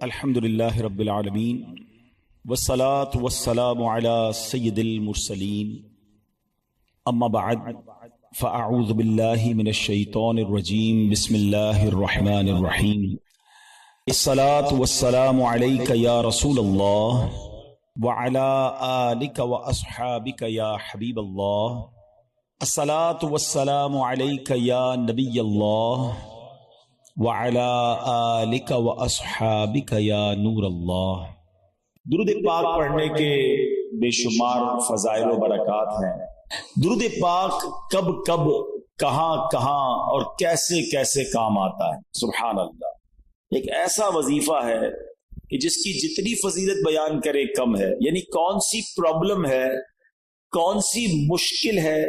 الحمدللہ رب العالمین والصلاة والسلام علی سید المرسلین اما بعد فاعوذ باللہ من الشیطان الرجیم بسم اللہ الرحمن الرحیم الصلاة والسلام علیک یا رسول اللہ وعلی آلک واصحابک یا حبیب اللہ الصلاة والسلام علیک یا نبی اللہ وَعَلَىٰ آلِكَ وَأَصْحَابِكَ يَا نور اللہ۔ درود پاک پڑھنے کے بے شمار فضائل و برکات ہیں۔ درود پاک کب کب کہاں کہاں اور کیسے کیسے کام آتا ہے، سبحان اللہ۔ ایک ایسا وظیفہ ہے کہ جس کی جتنی فضیلت بیان کرے کم ہے، یعنی کون سی پرابلم ہے، کون سی مشکل ہے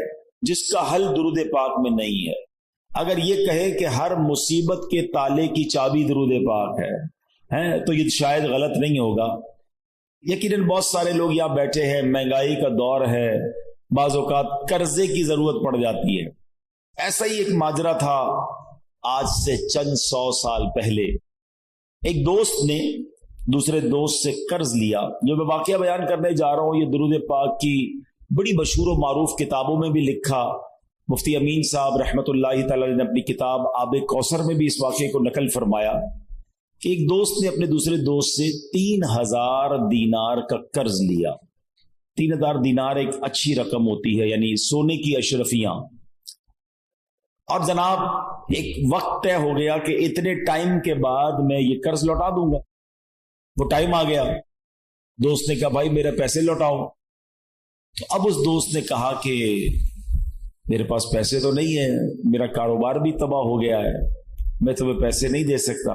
جس کا حل درود پاک میں نہیں ہے۔ اگر یہ کہے کہ ہر مصیبت کے تالے کی چابی درود پاک ہے تو یہ شاید غلط نہیں ہوگا۔ یقیناً بہت سارے لوگ یہاں بیٹھے ہیں، مہنگائی کا دور ہے، بعض اوقات قرضے کی ضرورت پڑ جاتی ہے۔ ایسا ہی ایک ماجرا تھا آج سے چند 100 سال پہلے۔ ایک دوست نے دوسرے دوست سے قرض لیا۔ جو میں واقعہ بیان کرنے جا رہا ہوں یہ درود پاک کی بڑی مشہور و معروف کتابوں میں بھی لکھا۔ مفتی امین صاحب رحمۃ اللہ تعالی نے اپنی کتاب آب کوثر میں بھی اس واقعے کو نقل فرمایا کہ ایک دوست نے اپنے دوسرے دوست سے 3000 دینار کا قرض لیا۔ 3000 دینار ایک اچھی رقم ہوتی ہے، یعنی سونے کی اشرفیاں۔ اور جناب ایک وقت طے ہو گیا کہ اتنے ٹائم کے بعد میں یہ قرض لوٹا دوں گا۔ وہ ٹائم آ گیا، دوست نے کہا بھائی میرے پیسے لوٹاؤ۔ تو اب اس دوست نے کہا کہ میرے پاس پیسے تو نہیں ہیں، میرا کاروبار بھی تباہ ہو گیا ہے، میں تمہیں پیسے نہیں دے سکتا۔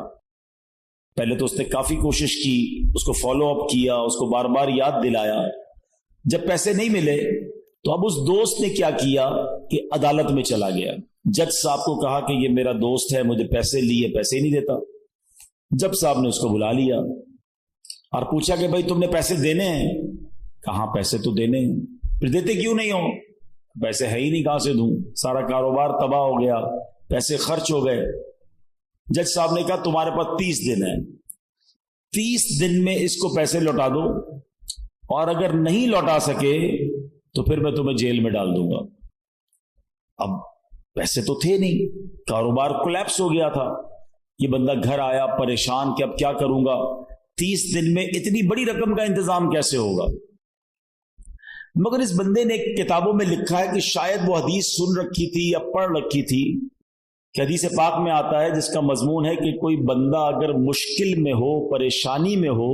پہلے تو اس نے کافی کوشش کی، اس کو فالو اپ کیا، اس کو بار بار یاد دلایا۔ جب پیسے نہیں ملے تو اب اس دوست نے کیا کیا کہ عدالت میں چلا گیا۔ جج صاحب کو کہا کہ یہ میرا دوست ہے، مجھے پیسے لیے، پیسے ہی نہیں دیتا۔ جج صاحب نے اس کو بلا لیا اور پوچھا کہ بھائی تم نے پیسے دینے ہیں؟ کہاں پیسے تو دینے ہیں، پھر دیتے کیوں نہیں ہو؟ پیسے ہے ہی نہیں، کہاں سے دوں، سارا کاروبار تباہ ہو گیا، پیسے خرچ ہو گئے۔ جج صاحب نے کہا تمہارے پاس 30 دن ہے، 30 دن میں اس کو پیسے لوٹا دو، اور اگر نہیں لوٹا سکے تو پھر میں تمہیں جیل میں ڈال دوں گا۔ اب پیسے تو تھے نہیں، کاروبار کولیپس ہو گیا تھا۔ یہ بندہ گھر آیا پریشان کہ اب کیا کروں گا، 30 دن میں اتنی بڑی رقم کا انتظام کیسے ہوگا۔ مگر اس بندے نے کتابوں میں لکھا ہے کہ شاید وہ حدیث سن رکھی تھی یا پڑھ رکھی تھی کہ حدیث پاک میں آتا ہے جس کا مضمون ہے کہ کوئی بندہ اگر مشکل میں ہو، پریشانی میں ہو،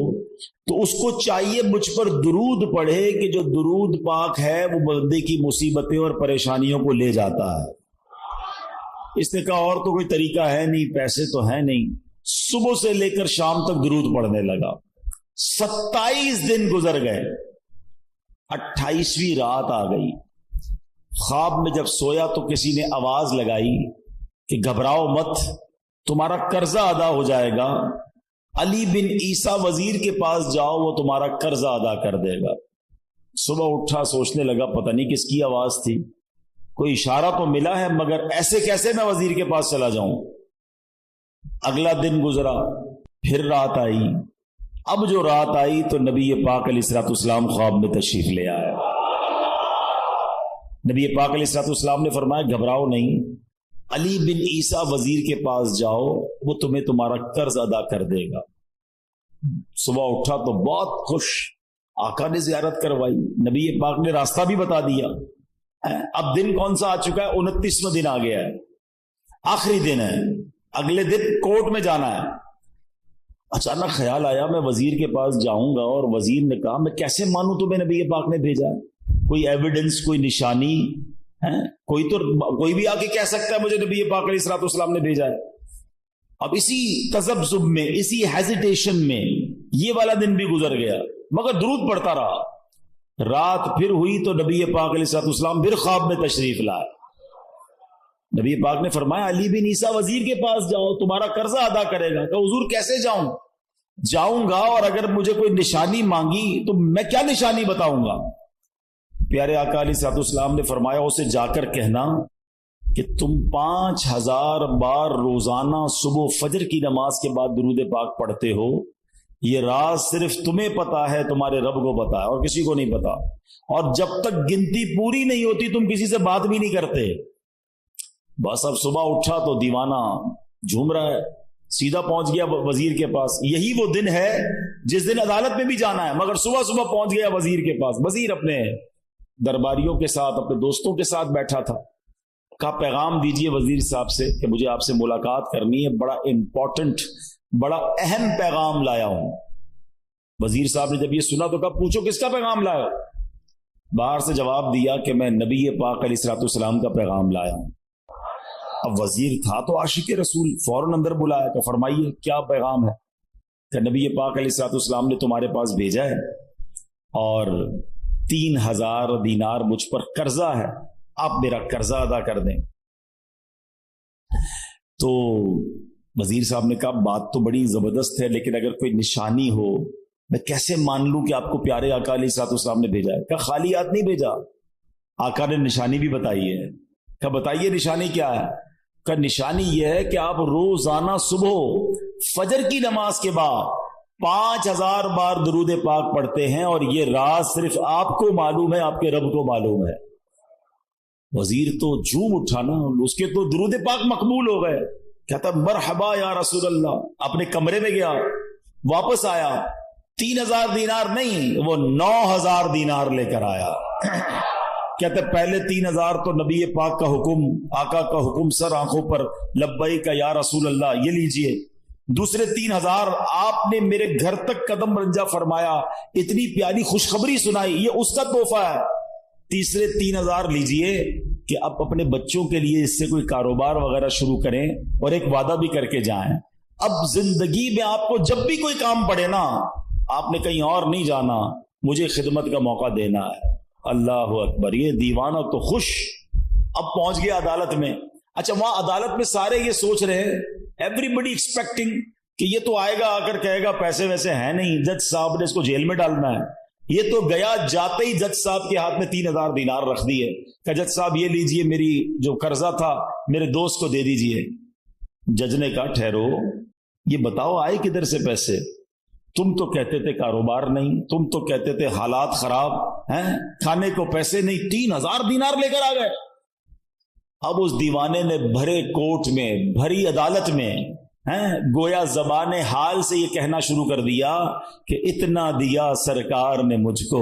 تو اس کو چاہیے مجھ پر درود پڑھے کہ جو درود پاک ہے وہ بندے کی مصیبتیں اور پریشانیوں کو لے جاتا ہے۔ اس نے کہا اور تو کوئی طریقہ ہے نہیں، پیسے تو ہے نہیں۔ صبح سے لے کر شام تک درود پڑھنے لگا۔ 27 دن گزر گئے، 28ویں رات آ گئی۔ خواب میں جب سویا تو کسی نے آواز لگائی کہ گھبراؤ مت، تمہارا قرضہ ادا ہو جائے گا، علی بن عیسیٰ وزیر کے پاس جاؤ، وہ تمہارا قرضہ ادا کر دے گا۔ صبح اٹھا، سوچنے لگا پتہ نہیں کس کی آواز تھی، کوئی اشارہ تو ملا ہے مگر ایسے کیسے میں وزیر کے پاس چلا جاؤں۔ اگلا دن گزرا، پھر رات آئی۔ اب جو رات آئی تو نبی پاک علیہ الصلوۃ والسلام خواب میں تشریف لے آئے۔ نبی پاک علیہ الصلوۃ والسلام نے فرمایا گھبراؤ نہیں، علی بن عیسیٰ وزیر کے پاس جاؤ، وہ تمہیں تمہارا قرض ادا کر دے گا۔ صبح اٹھا تو بہت خوش، آقا نے زیارت کروائی، نبی پاک نے راستہ بھی بتا دیا۔ اب دن کون سا آ چکا ہے؟ 29واں دن آ گیا ہے، آخری دن ہے، اگلے دن کورٹ میں جانا ہے۔ اچانک خیال آیا میں وزیر کے پاس جاؤں گا، اور وزیر نے کہا میں کیسے مانوں تمہیں نبی پاک نے بھیجا ہے، کوئی ایویڈنس، کوئی نشانی ہے؟ کوئی بھی آ کے کہہ سکتا ہے مجھے نبی پاک علیہ الصلوۃ والسلام نے بھیجا ہے۔ اب اسی تذبذب میں، اسی ہیزیٹیشن میں یہ والا دن بھی گزر گیا، مگر درود پڑھتا رہا۔ رات پھر ہوئی تو نبی پاک علیہ الصلوۃ والسلام پھر خواب میں تشریف لائے۔ نبی پاک نے فرمایا علی بن عیسیٰ وزیر کے پاس جاؤ، تمہارا قرضہ ادا کرے گا۔ کہ حضور کیسے جاؤں گا، اور اگر مجھے کوئی نشانی مانگی تو میں کیا نشانی بتاؤں گا؟ پیارے آقا علیہ الصلوۃ والسلام نے فرمایا اسے جا کر کہنا کہ تم 5000 بار روزانہ صبح فجر کی نماز کے بعد درود پاک پڑھتے ہو، یہ راز صرف تمہیں پتا ہے، تمہارے رب کو پتا ہے، اور کسی کو نہیں پتا. اور جب تک گنتی پوری نہیں ہوتی تم کسی سے بات بھی نہیں کرتے. بس اب صبح اٹھا تو دیوانہ جھوم رہا ہے، سیدھا پہنچ گیا وزیر کے پاس. یہی وہ دن ہے جس دن عدالت میں بھی جانا ہے، مگر صبح صبح پہنچ گیا وزیر کے پاس. وزیر اپنے درباریوں کے ساتھ، اپنے دوستوں کے ساتھ بیٹھا تھا. کہا پیغام دیجئے وزیر صاحب سے کہ مجھے آپ سے ملاقات کرنی ہے، بڑا امپورٹنٹ، بڑا اہم پیغام لایا ہوں. وزیر صاحب نے جب یہ سنا تو کہا پوچھو کس کا پیغام لایا ہو؟ باہر سے جواب دیا کہ میں نبی پاک علیہ الصلوۃ والسلام کا پیغام لایا ہوں. اب وزیر تھا تو عاشق رسول، فوراً اندر بلایا کہ فرمائیے کیا پیغام ہے؟ کہ نبی پاک علیہ الصلوۃ والسلام نے تمہارے پاس بھیجا ہے اور 3000 دینار مجھ پر قرضہ ہے، آپ میرا قرضہ ادا کر دیں. تو وزیر صاحب نے کہا بات تو بڑی زبردست ہے، لیکن اگر کوئی نشانی ہو میں کیسے مان لوں کہ آپ کو پیارے آقا علیہ الصلوۃ والسلام نے بھیجا ہے؟ کہا خالی ہاتھ نہیں بھیجا، آقا نے نشانی بھی بتائی ہے. کہا بتائیے نشانی کیا ہے؟ کہا نشانی یہ ہے کہ آپ روزانہ صبح فجر کی نماز کے بعد 5000 بار درود پاک پڑھتے ہیں، اور یہ راز صرف آپ کو معلوم ہے، آپ کے رب کو معلوم ہے. وزیر تو جھوم اٹھا نا، اس کے تو درود پاک مقبول ہو گئے. کہتا مرحبا یا رسول اللہ. اپنے کمرے میں گیا، واپس آیا، 3000 دینار نہیں، وہ 9000 دینار لے کر آیا. کہتے پہلے 3000 تو نبی پاک کا حکم، آقا کا حکم سر آنکھوں پر، لبیک یا رسول اللہ، یہ لیجئے. دوسرے 3000 آپ نے میرے گھر تک قدم رنجہ فرمایا، اتنی پیاری خوشخبری سنائی، یہ اس کا تحفہ ہے. تیسرے 3000 لیجئے کہ اب اپنے بچوں کے لیے اس سے کوئی کاروبار وغیرہ شروع کریں اور ایک وعدہ بھی کر کے جائیں. اب زندگی میں آپ کو جب بھی کوئی کام پڑے نا، آپ نے کہیں اور نہیں جانا، مجھے خدمت کا موقع دینا ہے. اللہ اکبر. یہ دیوانہ تو خوش. اب پہنچ گیا عدالت میں. اچھا وہاں عدالت میں سارے یہ سوچ رہے ہیں، ایوری بڈی ایکسپیکٹنگ کہ یہ تو آئے گا، آ کر کہے گا پیسے ویسے ہیں نہیں، جج صاحب نے اس کو جیل میں ڈالنا ہے. یہ تو گیا، جاتے ہی جج صاحب کے ہاتھ میں 3000 دینار رکھ دیے کہ جج صاحب یہ لیجئے، میری جو قرضہ تھا میرے دوست کو دے دیجئے. جج نے کہا ٹھہرو، یہ بتاؤ آئے کدھر سے پیسے؟ تم تو کہتے تھے کاروبار نہیں، تم تو کہتے تھے حالات خراب ہیں، کھانے کو پیسے نہیں، 3000 دینار لے کر آ گئے. اب اس دیوانے نے بھرے کوٹ میں، بھری عدالت میں گویا زبان حال سے یہ کہنا شروع کر دیا کہ اتنا دیا سرکار نے مجھ کو،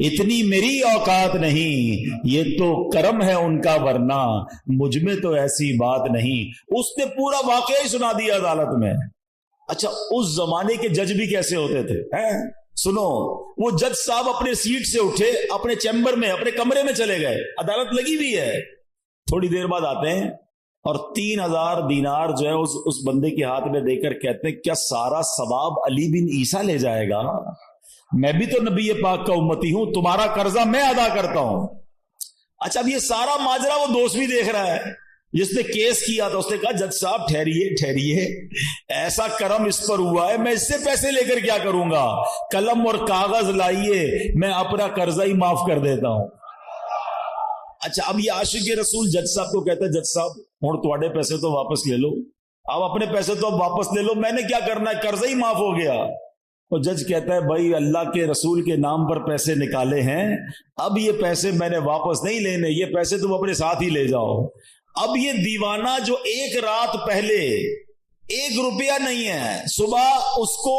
اتنی میری اوقات نہیں، یہ تو کرم ہے ان کا، ورنہ مجھ میں تو ایسی بات نہیں. اس نے پورا واقعہ ہی سنا دیا عدالت میں. اچھا اس زمانے کے جج بھی کیسے ہوتے تھے؟ سنو، وہ جج صاحب اپنے سیٹ سے اٹھے، اپنے چیمبر میں، اپنے کمرے میں چلے گئے، عدالت لگی ہوئی ہے. تھوڑی دیر بعد آتے ہیں اور 3000 دینار جو ہے اس بندے کے ہاتھ میں دے کر کہتے ہیں کیا سارا ثواب علی بن عیسیٰ لے جائے گا؟ میں بھی تو نبی پاک کا امتی ہوں، تمہارا قرضہ میں ادا کرتا ہوں. اچھا اب یہ سارا ماجرا وہ دوست بھی دیکھ رہا ہے جس نے کیس کیا تھا. اس نے کہا جج صاحب ٹھہریے، ایسا کرم اس پر ہوا ہے، میں اس سے پیسے لے کر کیا کروں گا؟ قلم اور کاغذ لائیے، میں اپنا قرضہ ہی معاف کر دیتا ہوں. اچھا اب یہ عاشق رسول جج صاحب کو کہتا ہے جج صاحب ہوں تھوڑے پیسے تو واپس لے لو، اب اپنے پیسے تو اب واپس لے لو، میں نے کیا کرنا ہے، قرضہ ہی معاف ہو گیا. اور جج کہتا ہے بھائی اللہ کے رسول کے نام پر پیسے نکالے ہیں، اب یہ پیسے میں نے واپس نہیں لینے، یہ پیسے تم اپنے ساتھ ہی لے جاؤ. اب یہ دیوانہ جو ایک رات پہلے 1 روپیہ نہیں ہے، صبح اس کو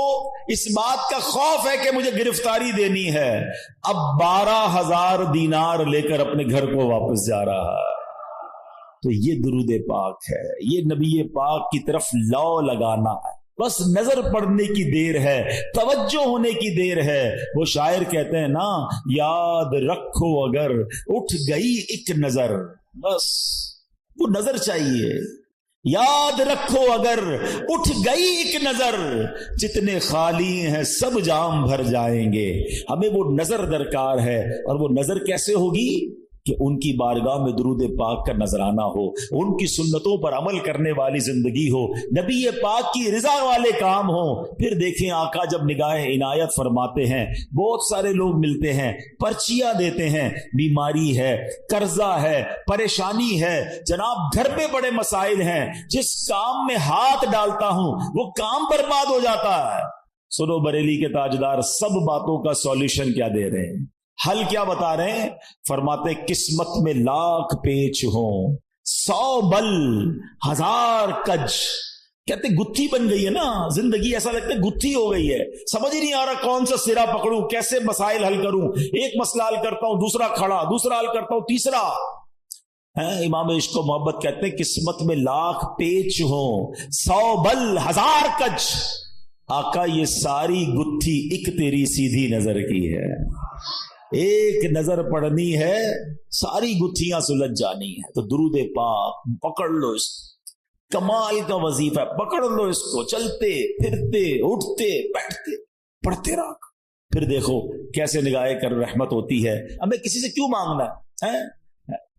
اس بات کا خوف ہے کہ مجھے گرفتاری دینی ہے، اب 12000 دینار لے کر اپنے گھر کو واپس جا رہا ہے. تو یہ درود پاک ہے، یہ نبی پاک کی طرف لو لگانا ہے. بس نظر پڑنے کی دیر ہے، توجہ ہونے کی دیر ہے. وہ شاعر کہتے ہیں نا، یاد رکھو اگر اٹھ گئی ایک نظر، بس وہ نظر چاہیے. یاد رکھو اگر اٹھ گئی ایک نظر، جتنے خالی ہیں سب جام بھر جائیں گے. ہمیں وہ نظر درکار ہے، اور وہ نظر کیسے ہوگی کہ ان کی بارگاہ میں درود پاک کا نذرانہ ہو، ان کی سنتوں پر عمل کرنے والی زندگی ہو، نبی پاک کی رضا والے کام ہو. پھر دیکھیں آقا جب نگاہ عنایت فرماتے ہیں، بہت سارے لوگ ملتے ہیں، پرچیاں دیتے ہیں، بیماری ہے، قرضہ ہے، پریشانی ہے، جناب گھر میں بڑے مسائل ہیں، جس کام میں ہاتھ ڈالتا ہوں وہ کام برباد ہو جاتا ہے. سنو بریلی کے تاجدار، سب باتوں کا سولوشن کیا دے رہے ہیں، حل کیا بتا رہے ہیں؟ فرماتے قسمت میں لاکھ پیچ ہوں، 100 بل 1000 کج. کہتے گتھی بن گئی ہے نا زندگی، ایسا لگتا ہے گتھی ہو گئی ہے، سمجھ ہی نہیں آ رہا کون سا سرا پکڑوں، کیسے مسائل حل کروں، ایک مسئلہ حل کرتا ہوں دوسرا کھڑا، دوسرا حل کرتا ہوں تیسرا. امام عشق و محبت کہتے ہیں قسمت میں لاکھ پیچ ہوں، 100 بل 1000 کج. آقا یہ ساری گتھی ایک تیری سیدھی نظر کی ہے، ایک نظر پڑنی ہے ساری گتھیاں سلجھ جانی ہے. تو درود پاک پکڑ لو، اس کمال کا وظیفہ ہے، پکڑ لو اس کو، چلتے پھرتے اٹھتے بیٹھتے پڑھتے رہا. پھر دیکھو کیسے نگاہ کر رحمت ہوتی ہے. ہمیں کسی سے کیوں مانگنا ہے؟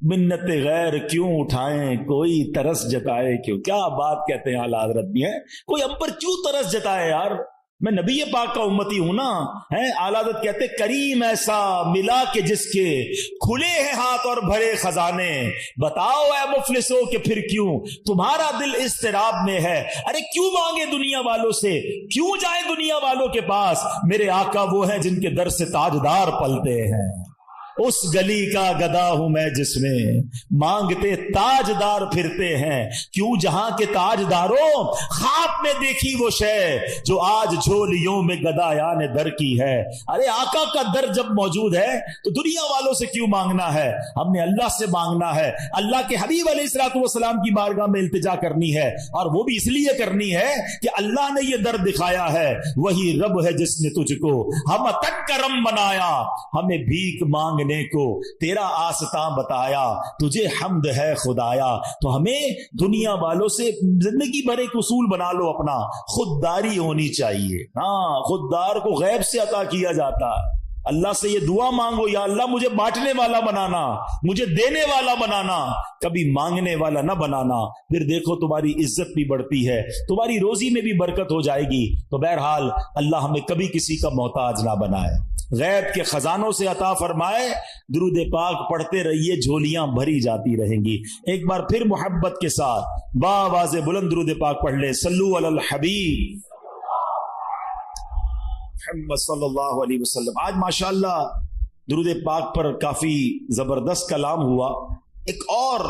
منت غیر کیوں اٹھائیں، کوئی ترس جتائے کیوں. کیا بات کہتے ہیں اعلیٰ حضرت بھی ہے، کوئی ہم پر کیوں ترس جتائے یار، میں نبی پاک کا امتی ہوں نا. اعلیٰ حضرت کہتے کریم ایسا ملا کہ جس کے کھلے ہیں ہاتھ اور بھرے خزانے، بتاؤ اے مفلسوں کہ پھر کیوں تمہارا دل اضطراب میں ہے. ارے کیوں مانگے دنیا والوں سے، کیوں جائیں دنیا والوں کے پاس، میرے آقا وہ ہیں جن کے در سے تاجدار پلتے ہیں. اس گلی کا گدا ہوں میں جس میں مانگتے تاجدار پھرتے ہیں. کیوں جہاں کے تاجداروں خواب میں دیکھی وہ شے جو آج جھولیوں میں گدایان در کی ہے. ارے آقا کا در جب موجود ہے تو دنیا والوں سے کیوں مانگنا ہے، ہم نے اللہ سے مانگنا ہے. اللہ کے حبیب علیہ الصلوۃ والسلام کی بارگاہ میں التجا کرنی ہے، اور وہ بھی اس لیے کرنی ہے کہ اللہ نے یہ در دکھایا ہے، وہی رب ہے جس نے تجھ کو ہم تک کرم بنایا، ہمیں بھیک مانگ کو تیرا آستاں بتایا، تجھے حمد ہے خدایا. تو ہمیں دنیا والوں سے زندگی بھر ایک اصول بنا لو اپنا، خودداری ہونی چاہیے. ہاں خوددار کو غیب سے عطا کیا جاتا ہے. اللہ سے یہ دعا مانگو، یا اللہ مجھے بانٹنے والا بنانا، مجھے دینے والا بنانا، کبھی مانگنے والا نہ بنانا. پھر دیکھو تمہاری عزت بھی بڑھتی ہے، تمہاری روزی میں بھی برکت ہو جائے گی. تو بہرحال اللہ ہمیں کبھی کسی کا محتاج نہ بنائے، غیب کے خزانوں سے عطا فرمائے. درود پاک پڑھتے رہیے، جھولیاں بھری جاتی رہیں گی. ایک بار پھر محبت کے ساتھ باواز بلند درود پاک پڑھ لیں. صلو علی الحبیب محمد صلی اللہ علیہ وسلم. آج ماشاءاللہ درود پاک پر کافی زبردست کلام ہوا. ایک اور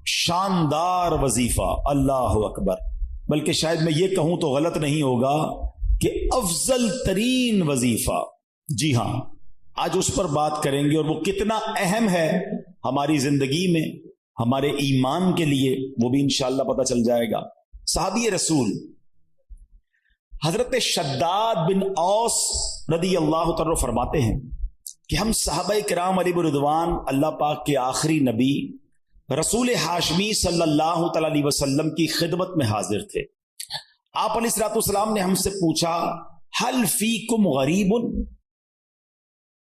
شاندار وظیفہ، اللہ اکبر، بلکہ شاید میں یہ کہوں تو غلط نہیں ہوگا کہ افضل ترین وظیفہ. جی ہاں، آج اس پر بات کریں گے، اور وہ کتنا اہم ہے ہماری زندگی میں، ہمارے ایمان کے لیے، وہ بھی انشاءاللہ پتہ چل جائے گا. صحابی رسول حضرت شداد بن اوس رضی اللہ تعالی فرماتے ہیں کہ ہم صحابہ کرام علیہ رضوان اللہ پاک کے آخری نبی رسول ہاشمی صلی اللہ تعالی علیہ وسلم کی خدمت میں حاضر تھے. آپ علیہ الصلوۃ والسلام نے ہم سے پوچھا، ہل فیکم غریب،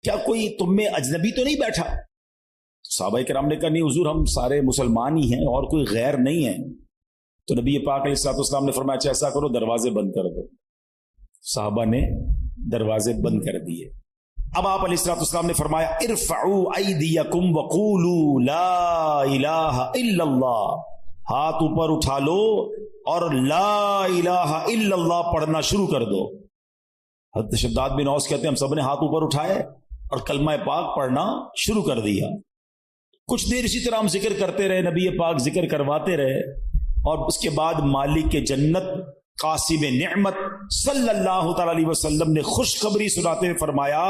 کیا کوئی تم میں اجنبی تو نہیں بیٹھا؟ صحابہ کرام نے کہا نہیں حضور، ہم سارے مسلمان ہی ہیں اور کوئی غیر نہیں ہے. تو نبی پاک علیہ الصلوۃ والسلام نے فرمایا اچھا ایسا کرو، دروازے بند کر دو. صحابہ نے دروازے بند کر دیے. اب آپ علیہ الصلوۃ والسلام نے فرمایا ارفعوا ایدیکم وقولوا لا الہ الا اللہ، ہاتھ اوپر اٹھا لو اور لا الہ الا اللہ پڑھنا شروع کر دو. حضرت شداد بن اوس کہتے ہیں ہم سب نے ہاتھ اوپر اٹھائے اور کلمہ پاک پڑھنا شروع کر دیا. کچھ دیر اسی طرح ہم ذکر کرتے رہے، نبی پاک ذکر کرواتے رہے، اور اس کے بعد مالک جنت قاسم نعمت صلی اللہ تعالی علیہ وسلم نے خوشخبری سناتے ہوئے فرمایا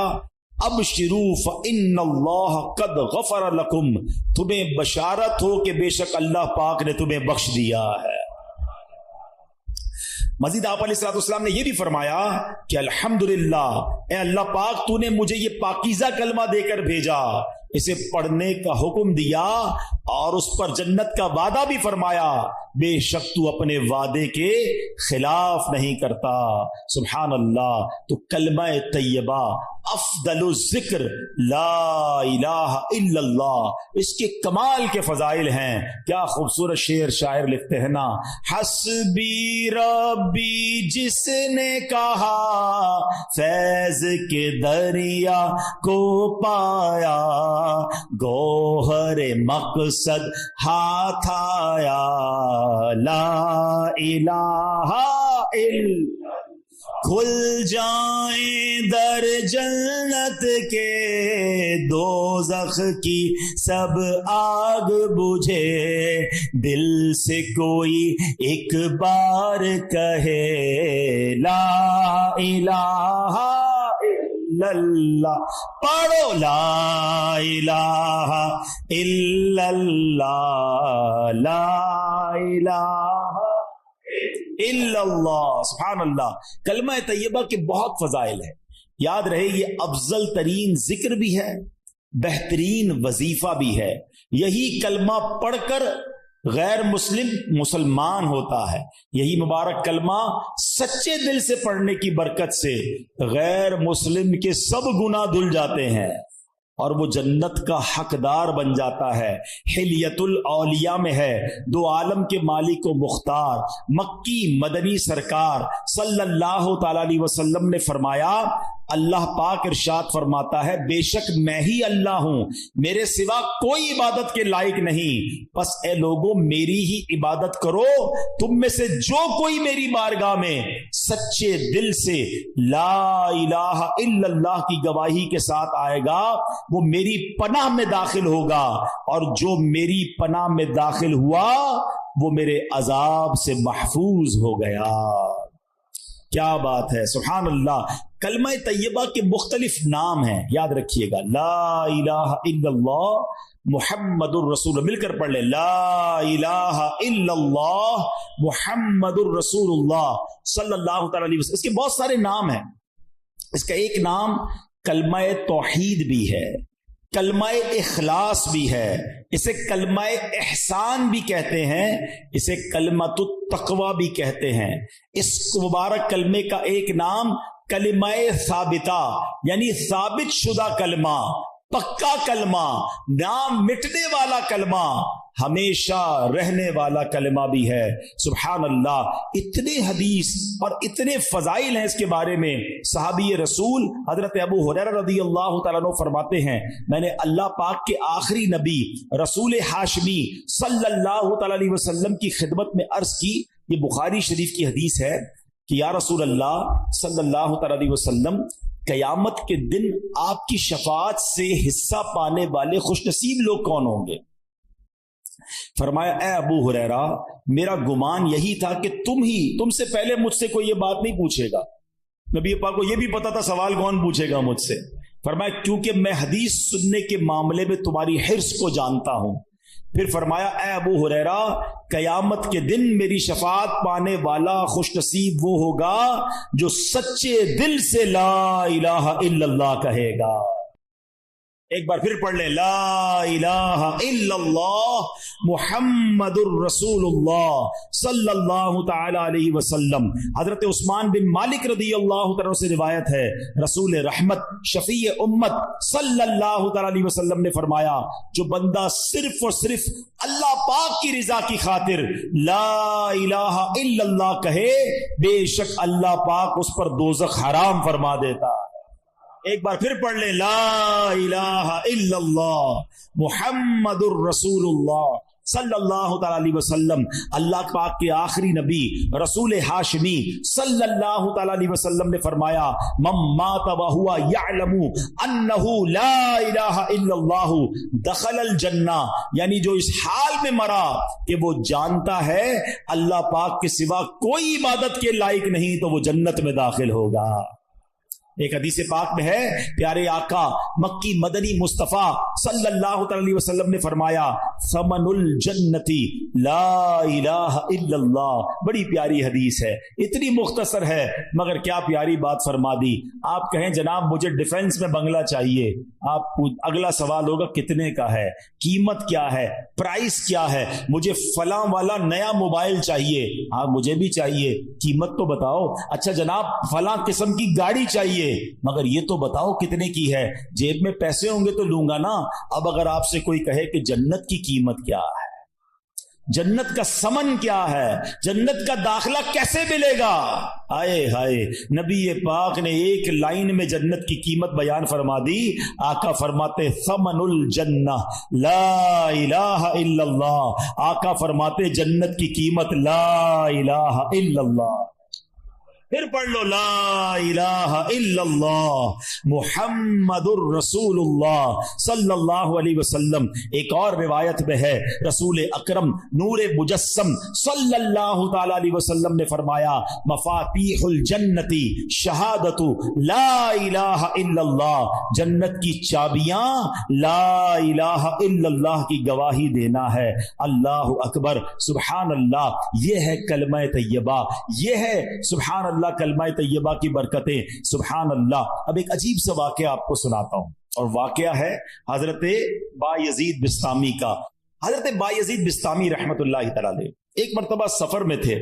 ابشروا فإن اللہ قد غفر لکم، تمہیں بشارت ہو کہ بے شک اللہ پاک نے تمہیں بخش دیا ہے. مزید آپ علیہ الصلوۃ والسلام نے یہ بھی فرمایا کہ الحمدللہ، اے اللہ پاک تو نے مجھے یہ پاکیزہ کلمہ دے کر بھیجا، اسے پڑھنے کا حکم دیا اور اس پر جنت کا وعدہ بھی فرمایا، بے شک تو اپنے وعدے کے خلاف نہیں کرتا. سبحان اللہ. تو کلمہ طیبہ افضل الذکر لا الہ الا اللہ، اس کے کمال کے فضائل ہیں. کیا خوبصورت شعر شاعر لکھتے ہیں نا، حسبی ربی جس نے کہا فیض کے دریا کو پایا، گوہر مقصد ہاتھ آیا، لا الہ الا کھل جائیں در جنت کے، دوزخ کی سب آگ بجھے، دل سے کوئی ایک بار کہے لا الہ الا اللہ، پڑھو لا الہ الا اللہ، لا الہ الا اللہ، سبحان اللہ۔ کلمہ طیبہ کے بہت فضائل ہیں، یاد رہے یہ افضل ترین ذکر بھی ہے، بہترین وظیفہ بھی ہے۔ یہی کلمہ پڑھ کر غیر مسلم مسلمان ہوتا ہے، یہی مبارک کلمہ سچے دل سے پڑھنے کی برکت سے غیر مسلم کے سب گناہ دھل جاتے ہیں اور وہ جنت کا حقدار بن جاتا ہے۔ حلیت الاولیاء میں ہے، دو عالم کے مالک و مختار مکی مدنی سرکار صلی اللہ تعالی علیہ وسلم نے فرمایا، اللہ پاک ارشاد فرماتا ہے، بے شک میں ہی اللہ ہوں، میرے سوا کوئی عبادت کے لائق نہیں، پس اے لوگوں میری ہی عبادت کرو۔ تم میں سے جو کوئی میری بارگاہ میں سچے دل سے لا الہ الا اللہ کی گواہی کے ساتھ آئے گا وہ میری پناہ میں داخل ہوگا، اور جو میری پناہ میں داخل ہوا وہ میرے عذاب سے محفوظ ہو گیا۔ کیا بات ہے، سبحان اللہ۔ کلمہ طیبہ کے مختلف نام ہیں، یاد رکھیے گا، لا الہ الا اللہ محمد الرسول، مل کر پڑھ لیں، لا الہ الا اللہ محمد الرسول اللہ صلی اللہ تعالی علیہ وسلم۔ اس کے بہت سارے نام ہیں، اس کا ایک نام کلمہ توحید بھی ہے، کلمہ اخلاص بھی ہے، اسے کلمہ احسان بھی کہتے ہیں، اسے کلمۃ التقوی بھی کہتے ہیں۔ اس مبارک کلمے کا ایک نام کلمہ ثابتہ یعنی ثابت شدہ کلمہ، پکا کلمہ، نام مٹنے والا کلمہ، ہمیشہ رہنے والا کلمہ بھی ہے۔ سبحان اللہ، اتنے حدیث اور اتنے فضائل ہیں اس کے بارے میں۔ صحابی رسول حضرت ابو ہریرہ رضی اللہ تعالیٰ عنہ فرماتے ہیں، میں نے اللہ پاک کے آخری نبی رسول ہاشمی صلی اللہ تعالیٰ علیہ وسلم کی خدمت میں عرض کی، یہ بخاری شریف کی حدیث ہے کہ یا رسول اللہ صلی اللہ تعالیٰ علیہ وسلم، قیامت کے دن آپ کی شفاعت سے حصہ پانے والے خوش نصیب لوگ کون ہوں گے؟ فرمایا، اے ابو ہریرہ، میرا گمان یہی تھا کہ تم سے پہلے مجھ سے کوئی یہ بات نہیں پوچھے گا۔ نبی پاک کو یہ بھی پتا تھا سوال کون پوچھے گا مجھ سے۔ فرمایا، کیونکہ میں حدیث سننے کے معاملے میں تمہاری حرص کو جانتا ہوں۔ پھر فرمایا، اے ابو ہریرہ، قیامت کے دن میری شفاعت پانے والا خوش نصیب وہ ہوگا جو سچے دل سے لا الہ الا اللہ کہے گا۔ ایک بار پھر پڑھ لیں، لا الہ الا اللہ محمد الرسول اللہ صلی اللہ تعالی علیہ وسلم۔ حضرت عثمان بن مالک رضی اللہ تعالیٰ سے روایت ہے، رسول رحمت شفیع امت صلی اللہ تعالی علیہ وسلم نے فرمایا، جو بندہ صرف اور صرف اللہ پاک کی رضا کی خاطر لا الہ الا اللہ کہے، بے شک اللہ پاک اس پر دوزخ حرام فرما دیتا۔ ایک بار پھر پڑھ لیں، لا الہ الا اللہ محمد الرسول اللہ صلی اللہ تعالی علیہ وسلم۔ اللہ پاک کے آخری نبی رسول ہاشمی صلی اللہ تعالی علیہ وسلم نے فرمایا، من مات وہو یعلم انہ لا الہ الا اللہ دخل الجنہ، یعنی جو اس حال میں مرا کہ وہ جانتا ہے اللہ پاک کے سوا کوئی عبادت کے لائق نہیں تو وہ جنت میں داخل ہوگا۔ ایک حدیث پاک میں ہے، پیارے آقا مکی مدنی مصطفیٰ صلی اللہ علیہ وسلم نے فرمایا، ثمن الجنتی لا الہ الا اللہ۔ بڑی پیاری حدیث ہے، اتنی مختصر ہے مگر کیا پیاری بات فرما دی۔ آپ کہیں جناب مجھے ڈیفنس میں بنگلہ چاہیے، آپ اگلا سوال ہوگا کتنے کا ہے، قیمت کیا ہے، پرائس کیا ہے، مجھے فلاں والا نیا موبائل چاہیے، ہاں مجھے بھی چاہیے، قیمت تو بتاؤ۔ اچھا جناب فلاں قسم کی گاڑی چاہیے، مگر یہ تو بتاؤ کتنے کی ہے، جیب میں پیسے ہوں گے تو لوں گا نا۔ اب اگر آپ سے کوئی کہے کہ جنت کی قیمت کیا ہے، جنت کا سمن کیا ہے، جنت کا داخلہ کیسے ملے گا، آئے ہائے، نبی پاک نے ایک لائن میں جنت کی قیمت بیان فرما دی۔ آقا فرماتے ثمن الجنہ لا الہ الا اللہ، آقا فرماتے جنت کی قیمت لا الہ الا اللہ۔ پھر پڑھ لو لا الہ الا اللہ محمدر رسول اللہ صلی اللہ علیہ وسلم. ایک اور روایت میں ہے رسول اکرم نور مجسم صلی اللہ تعالی علیہ وسلم نے فرمایا مفاتیح الجنتی شہادت لا الہ الا اللہ، جنت کی چابیاں لا الہ الا اللہ کی گواہی دینا ہے. اللہ اکبر سبحان اللہ، یہ ہے کلمہ طیبہ، یہ ہے سبحان اللہ کلمہ طیبہ کی برکتیں. سبحان اللہ. اب ایک عجیب سا واقعہ آپ کو سناتا ہوں، اور واقعہ ہے حضرت بایزید بسطامی کا. حضرت بایزید بسطامی رحمت اللہ تعالی علیہ ایک مرتبہ سفر میں تھے.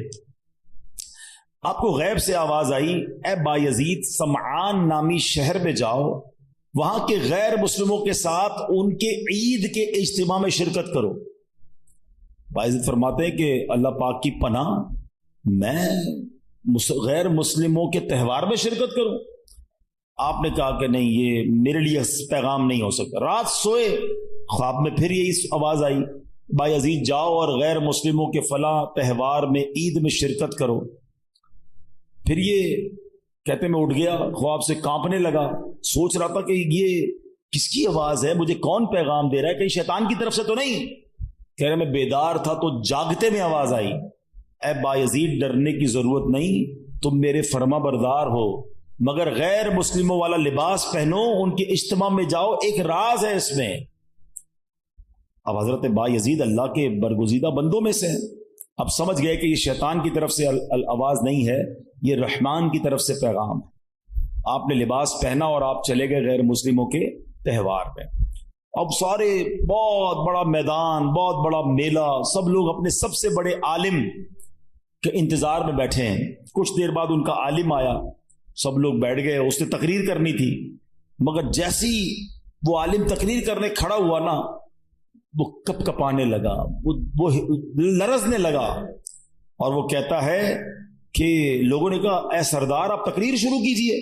آپ کو غیب سے آواز آئی اے بایزید سمعان نامی شہر میں جاؤ، وہاں کے غیر مسلموں کے ساتھ ان کے عید کے اجتماع میں شرکت کرو. بایزید فرماتے ہیں کہ اللہ پاک کی پناہ، میں غیر مسلموں کے تہوار میں شرکت کروں؟ آپ نے کہا کہ نہیں، یہ میرے لیے پیغام نہیں ہو سکتا. رات سوئے، خواب میں پھر یہی آواز آئی بایزید جاؤ اور غیر مسلموں کے فلاں تہوار میں عید میں شرکت کرو. پھر یہ کہتے میں اٹھ گیا، خواب سے کانپنے لگا، سوچ رہا تھا کہ یہ کس کی آواز ہے، مجھے کون پیغام دے رہا ہے، کہیں شیطان کی طرف سے تو نہیں. کہہ رہے میں بیدار تھا تو جاگتے میں آواز آئی اے بایزید ڈرنے کی ضرورت نہیں، تم میرے فرما بردار ہو، مگر غیر مسلموں والا لباس پہنو، ان کے اجتماع میں جاؤ، ایک راز ہے اس میں. اب حضرت بایزید اللہ کے برگزیدہ بندوں میں سے اب سمجھ گئے کہ یہ شیطان کی طرف سے آواز نہیں ہے، یہ رحمان کی طرف سے پیغام ہے. آپ نے لباس پہنا اور آپ چلے گئے غیر مسلموں کے تہوار میں. اب سارے بہت بڑا میدان، بہت بڑا میلہ، سب لوگ اپنے سب سے بڑے عالم کے انتظار میں بیٹھے ہیں. کچھ دیر بعد ان کا عالم آیا، سب لوگ بیٹھ گئے، اس نے تقریر کرنی تھی، مگر جیسی وہ عالم تقریر کرنے کھڑا ہوا نا، وہ کپ کپانے لگا، وہ لرزنے لگا، اور وہ کہتا ہے کہ لوگوں نے کہا اے سردار آپ تقریر شروع کیجئے.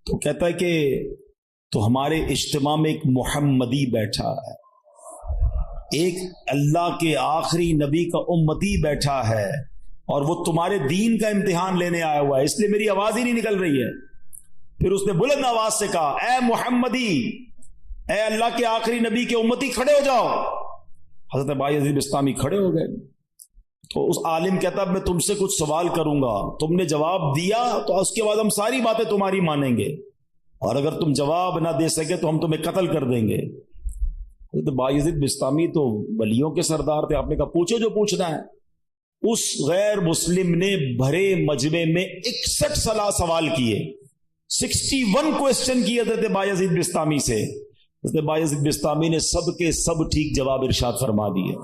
تو کہتا ہے کہ تو ہمارے اجتماع میں ایک محمدی بیٹھا ہے، ایک اللہ کے آخری نبی کا امتی بیٹھا ہے، اور وہ تمہارے دین کا امتحان لینے آیا ہوا ہے، اس لیے میری آواز ہی نہیں نکل رہی ہے. پھر اس نے بلند آواز سے کہا اے محمدی، اے اللہ کے آخری نبی کے امتی کھڑے ہو جاؤ. حضرت بایزید بسطامی کھڑے ہو گئے. تو اس عالم کہتا میں تم سے کچھ سوال کروں گا، تم نے جواب دیا تو اس کے بعد ہم ساری باتیں تمہاری مانیں گے، اور اگر تم جواب نہ دے سکے تو ہم تمہیں قتل کر دیں گے. حضرت بایزید بسطامی تو ولیوں کے سردار تھے. آپ نے کہا پوچھو جو پوچھنا ہے. اس غیر مسلم نے بھرے مجمع میں 61 سوال کیے، 61 کوسچن کیے حضرت بایزید بسطامی سے. حضرت بایزید بسطامی نے سب کے سب ٹھیک جواب ارشاد فرما دیے.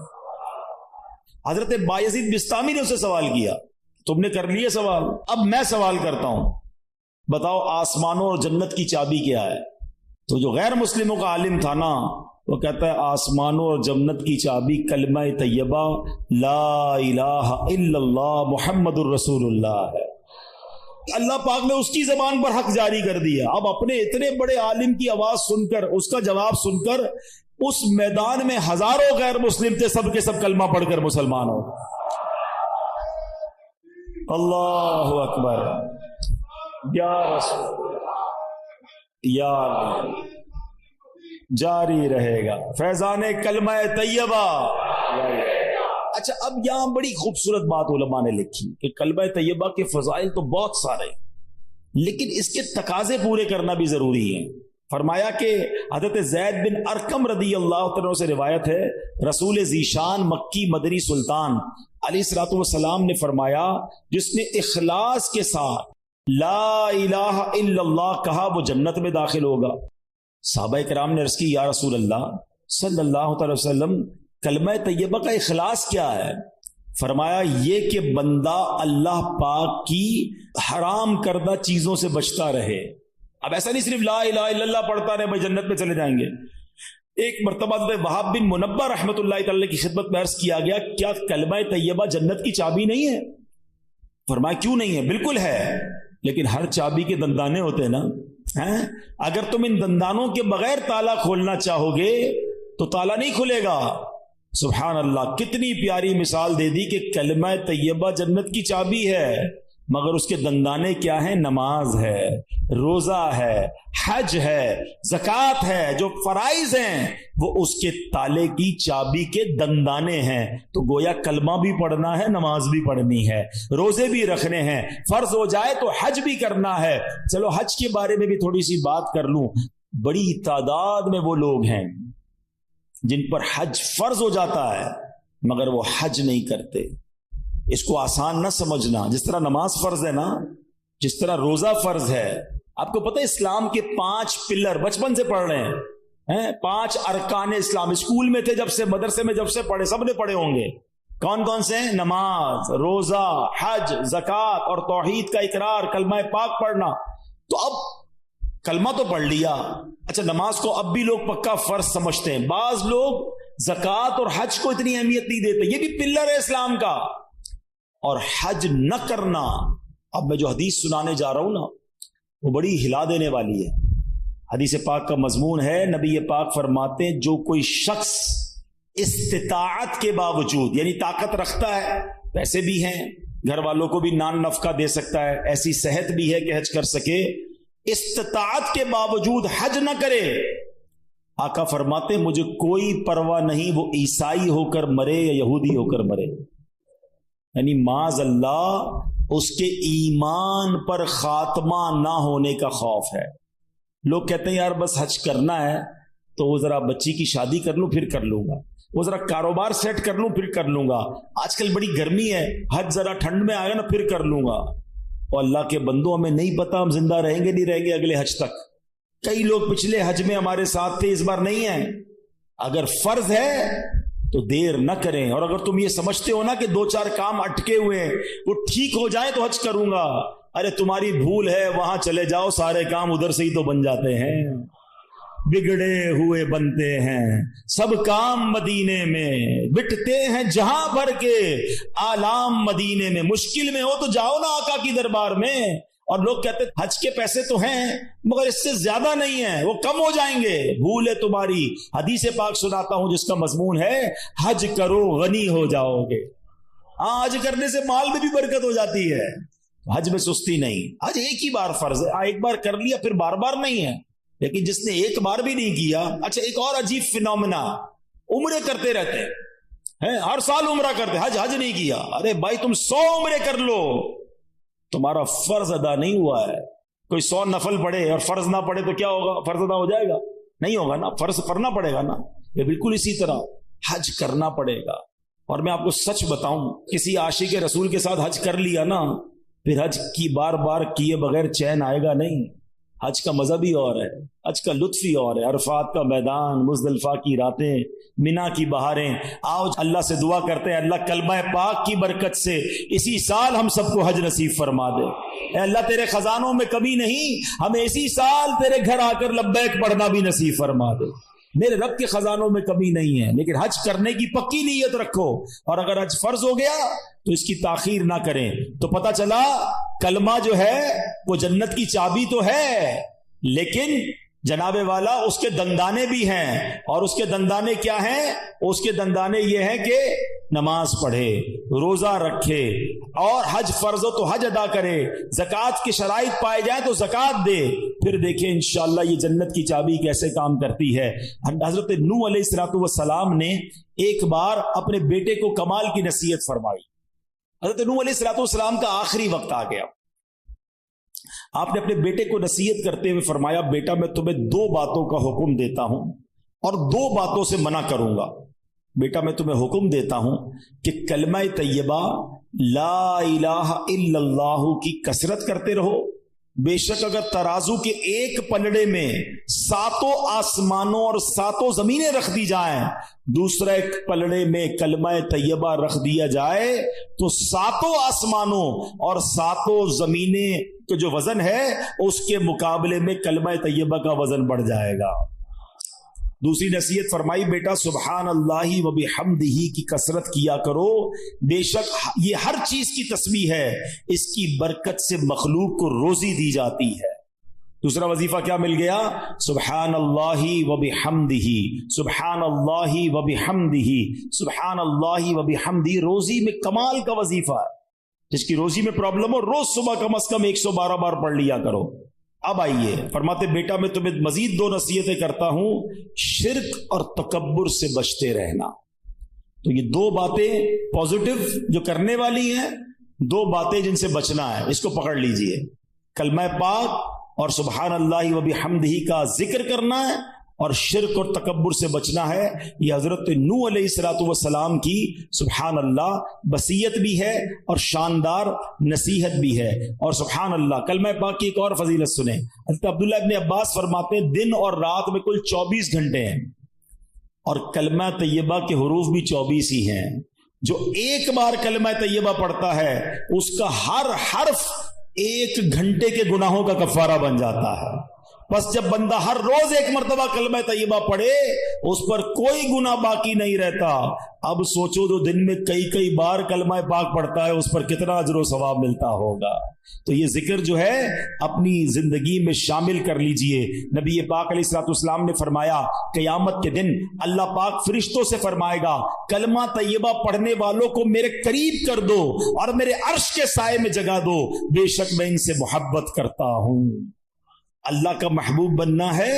حضرت بایزید بسطامی نے اسے سوال کیا، تم نے کر لیے سوال، اب میں سوال کرتا ہوں، بتاؤ آسمانوں اور جنت کی چابی کیا ہے؟ تو جو غیر مسلموں کا عالم تھا نا، وہ کہتا ہے آسمانوں اور جنت کی چابی کلمہ طیبہ لا الہ الا اللہ محمد الرسول اللہ ہے. اللہ پاک نے اس کی زبان پر حق جاری کر دیا. اب اپنے اتنے بڑے عالم کی آواز سن کر، اس کا جواب سن کر، اس میدان میں ہزاروں غیر مسلم تھے، سب کے سب کلمہ پڑھ کر مسلمان ہو. اللہ اکبر، یا رسول یا اللہ. جاری رہے گا فیضان کلمہ طیبہ. اچھا، اب یہاں بڑی خوبصورت بات علماء نے لکھی کہ کلمہ طیبہ کے فضائل تو بہت سارے، لیکن اس کے تقاضے پورے کرنا بھی ضروری ہے. فرمایا کہ حضرت زید بن ارقم رضی اللہ عنہ سے روایت ہے، رسول ذیشان مکی مدنی سلطان علیہ الصلوۃ والسلام نے فرمایا جس نے اخلاص کے ساتھ لا الہ الا اللہ کہا وہ جنت میں داخل ہوگا. صحابہ کرام نے عرض کی یا رسول اللہ صلی اللہ تعالی وسلم کلمہ طیبہ کا اخلاص کیا ہے؟ فرمایا یہ کہ بندہ اللہ پاک کی حرام کردہ چیزوں سے بچتا رہے. اب ایسا نہیں صرف لا الہ الا اللہ پڑھتا رہے بھائی جنت میں چلے جائیں گے. ایک مرتبہ وہاب بن منبہ رحمۃ اللہ تعالی کی خدمت میں عرض کیا گیا کیا کلمہ طیبہ جنت کی چابی نہیں ہے؟ فرمایا کیوں نہیں ہے، بالکل ہے، لیکن ہر چابی کے دندانے ہوتے ہیں نا. اگر تم ان دندانوں کے بغیر تالا کھولنا چاہو گے تو تالا نہیں کھلے گا. سبحان اللہ، کتنی پیاری مثال دے دی کہ کلمہ طیبہ جنت کی چابی ہے. مگر اس کے دندانے کیا ہیں؟ نماز ہے، روزہ ہے، حج ہے، زکوٰۃ ہے، جو فرائض ہیں وہ اس کے تالے کی چابی کے دندانے ہیں۔ تو گویا کلمہ بھی پڑھنا ہے، نماز بھی پڑھنی ہے، روزے بھی رکھنے ہیں، فرض ہو جائے تو حج بھی کرنا ہے۔ چلو حج کے بارے میں بھی تھوڑی سی بات کر لوں۔ بڑی تعداد میں وہ لوگ ہیں جن پر حج فرض ہو جاتا ہے مگر وہ حج نہیں کرتے۔ اس کو آسان نہ سمجھنا، جس طرح نماز فرض ہے نا، جس طرح روزہ فرض ہے۔ آپ کو پتہ ہے اسلام کے 5 پلر بچپن سے پڑھ رہے ہیں، 5 ارکان اسلام، اسکول میں تھے جب سے، مدرسے میں جب سے پڑھے، سب نے پڑھے ہوں گے۔ کون کون سے ہیں؟ نماز، روزہ، حج، زکوٰۃ اور توحید کا اقرار، کلمہ پاک پڑھنا۔ تو اب کلمہ تو پڑھ لیا، اچھا نماز کو اب بھی لوگ پکا فرض سمجھتے ہیں، بعض لوگ زکوٰۃ اور حج کو اتنی اہمیت نہیں دیتے، یہ بھی پلر ہے اسلام کا۔ اور حج نہ کرنا، اب میں جو حدیث سنانے جا رہا ہوں نا وہ بڑی ہلا دینے والی ہے۔ حدیث پاک کا مضمون ہے، نبی پاک فرماتے ہیں جو کوئی شخص استطاعت کے باوجود، یعنی طاقت رکھتا ہے، پیسے بھی ہیں، گھر والوں کو بھی نان نفقہ دے سکتا ہے، ایسی صحت بھی ہے کہ حج کر سکے، استطاعت کے باوجود حج نہ کرے، آقا فرماتے ہیں مجھے کوئی پرواہ نہیں وہ عیسائی ہو کر مرے یا یہودی ہو کر مرے۔ یعنی معاذ اللہ اس کے ایمان پر خاتمہ نہ ہونے کا خوف ہے۔ لوگ کہتے ہیں یار بس حج کرنا ہے تو وہ ذرا بچی کی شادی کر لوں پھر کر لوں گا، وہ ذرا کاروبار سیٹ کر لوں پھر کر لوں گا، آج کل بڑی گرمی ہے، حج ذرا ٹھنڈ میں آئے نا پھر کر لوں گا۔ اور اللہ کے بندوں، ہمیں نہیں پتا ہم زندہ رہیں گے نہیں رہیں گے اگلے حج تک۔ کئی لوگ پچھلے حج میں ہمارے ساتھ تھے، اس بار نہیں ہیں۔ اگر فرض ہے تو دیر نہ کریں، اور اگر تم یہ سمجھتے ہو نا کہ 2-4 کام اٹکے ہوئے ہیں وہ ٹھیک ہو جائیں تو حج کروں گا، ارے تمہاری بھول ہے، وہاں چلے جاؤ، سارے کام ادھر سے ہی تو بن جاتے ہیں، بگڑے ہوئے بنتے ہیں سب کام مدینے میں، بٹتے ہیں جہاں بھر کے آلام مدینے میں۔ مشکل میں ہو تو جاؤ نا آقا کی دربار میں۔ اور لوگ کہتے ہیں حج کے پیسے تو ہیں مگر اس سے زیادہ نہیں ہیں، وہ کم ہو جائیں گے، بھول ہے تمہاری۔ حدیث پاک سناتا ہوں جس کا مضمون ہے حج کرو غنی ہو جاؤ گے۔ ہاں حج کرنے سے مال میں بھی برکت ہو جاتی ہے، حج میں سستی نہیں۔ حج ایک ہی بار فرض ہے، ایک بار کر لیا پھر بار بار نہیں ہے۔ لیکن جس نے ایک بار بھی نہیں کیا، اچھا ایک اور عجیب فینومینا، عمرے کرتے رہتے ہیں، ہر سال عمرہ کرتے، حج نہیں کیا۔ ارے بھائی تم 100 عمرے کر لو، تمہارا فرض ادا نہیں ہوا ہے۔ کوئی 100 نفل پڑھے اور فرض نہ پڑھے تو کیا ہوگا؟ فرض ادا ہو جائے گا؟ نہیں ہوگا نا، فرض کرنا پڑے گا نا۔ یہ بالکل اسی طرح حج کرنا پڑے گا۔ اور میں آپ کو سچ بتاؤں، کسی عاشق رسول کے ساتھ حج کر لیا نا، پھر حج کی بار بار کیے بغیر چین آئے گا نہیں۔ حج کا مزہ بھی اور ہے، حج کا لطف ہی اور ہے، عرفات کا میدان، مزدلفہ کی راتیں، مینا کی بہاریں۔ آؤ اللہ سے دعا کرتے ہیں اللہ کلمہ پاک کی برکت سے اسی سال ہم سب کو حج نصیب فرما دے۔ اے اللہ تیرے خزانوں میں کمی نہیں، ہمیں اسی سال تیرے گھر آ کر لبیک پڑھنا بھی نصیب فرما دے۔ میرے رب کے خزانوں میں کمی نہیں ہے، لیکن حج کرنے کی پکی نیت رکھو، اور اگر حج فرض ہو گیا تو اس کی تاخیر نہ کریں۔ تو پتہ چلا کلمہ جو ہے وہ جنت کی چابی تو ہے، لیکن جناب والا اس کے دندانے بھی ہیں، اور اس کے دندانے کیا ہیں؟ اس کے دندانے یہ ہیں کہ نماز پڑھے، روزہ رکھے، اور حج فرض ہو تو حج ادا کرے، زکوٰۃ کی شرائط پائے جائیں تو زکوٰۃ دے، پھر دیکھیں انشاءاللہ یہ جنت کی چابی کیسے کام کرتی ہے۔ حضرت نوح علیہ السلام نے ایک بار اپنے بیٹے کو کمال کی نصیحت فرمائی۔ حضرت نوح علیہ السلام کا آخری وقت آ گیا، آپ نے اپنے بیٹے کو نصیحت کرتے ہوئے فرمایا بیٹا میں تمہیں 2 باتوں کا حکم دیتا ہوں اور 2 باتوں سے منع کروں گا۔ بیٹا میں تمہیں حکم دیتا ہوں کہ کلمہ طیبہ لا الہ الا اللہ کی کثرت کرتے رہو۔ بے شک اگر ترازو کے ایک پلڑے میں 7 آسمانوں اور 7 زمینیں رکھ دی جائیں، دوسرا ایک پلڑے میں کلمہ طیبہ رکھ دیا جائے تو 7 آسمانوں اور 7 زمینیں کا جو وزن ہے اس کے مقابلے میں کلمہ طیبہ کا وزن بڑھ جائے گا۔ دوسری نصیحت فرمائی بیٹا سبحان اللہ و بحمدہ کی کثرت کیا کرو، بے شک یہ ہر چیز کی تسبیح ہے، اس کی برکت سے مخلوق کو روزی دی جاتی ہے۔ دوسرا وظیفہ کیا مل گیا؟ سبحان اللہ و بحمدہ، سبحان اللہ و بحمدہ، سبحان اللہ و بحمدہ، روزی میں کمال کا وظیفہ ہے۔ جس کی روزی میں پرابلم ہو روز صبح کم از کم 112 بار پڑھ لیا کرو. اب آئیے فرماتے بیٹا میں تمہیں مزید 2 نصیحتیں کرتا ہوں. شرک اور تکبر سے بچتے رہنا. تو یہ 2 باتیں پازیٹو جو کرنے والی ہیں, 2 باتیں جن سے بچنا ہے, اس کو پکڑ لیجئے. کلمہ پاک اور سبحان اللہ و بحمدہ کا ذکر کرنا ہے, اور شرک اور تکبر سے بچنا ہے. یہ حضرت نوح علیہ الصلوۃ والسلام کی سبحان اللہ وصیت بھی ہے اور شاندار نصیحت بھی ہے. اور سبحان اللہ کلمہ پاک کی ایک اور فضیلت سنیں. حضرت عبداللہ ابن عباس فرماتے ہیں دن اور رات میں کل 24 گھنٹے ہیں, اور کلمہ طیبہ کے حروف بھی 24 ہی ہیں. جو ایک بار کلمہ طیبہ پڑھتا ہے اس کا ہر حرف 1 گھنٹے کے گناہوں کا کفارہ بن جاتا ہے. بس جب بندہ ہر روز 1 مرتبہ کلمہ طیبہ پڑھے اس پر کوئی گناہ باقی نہیں رہتا. اب سوچو جو دن میں کئی بار کلمہ پاک پڑھتا ہے اس پر کتنا اجر و ثواب ملتا ہوگا. تو یہ ذکر جو ہے اپنی زندگی میں شامل کر لیجئے. نبی پاک علیہ الصلوۃ والسلام نے فرمایا قیامت کے دن اللہ پاک فرشتوں سے فرمائے گا کلمہ طیبہ پڑھنے والوں کو میرے قریب کر دو اور میرے عرش کے سائے میں جگہ دو, بے شک میں ان سے محبت کرتا ہوں. اللہ کا محبوب بننا ہے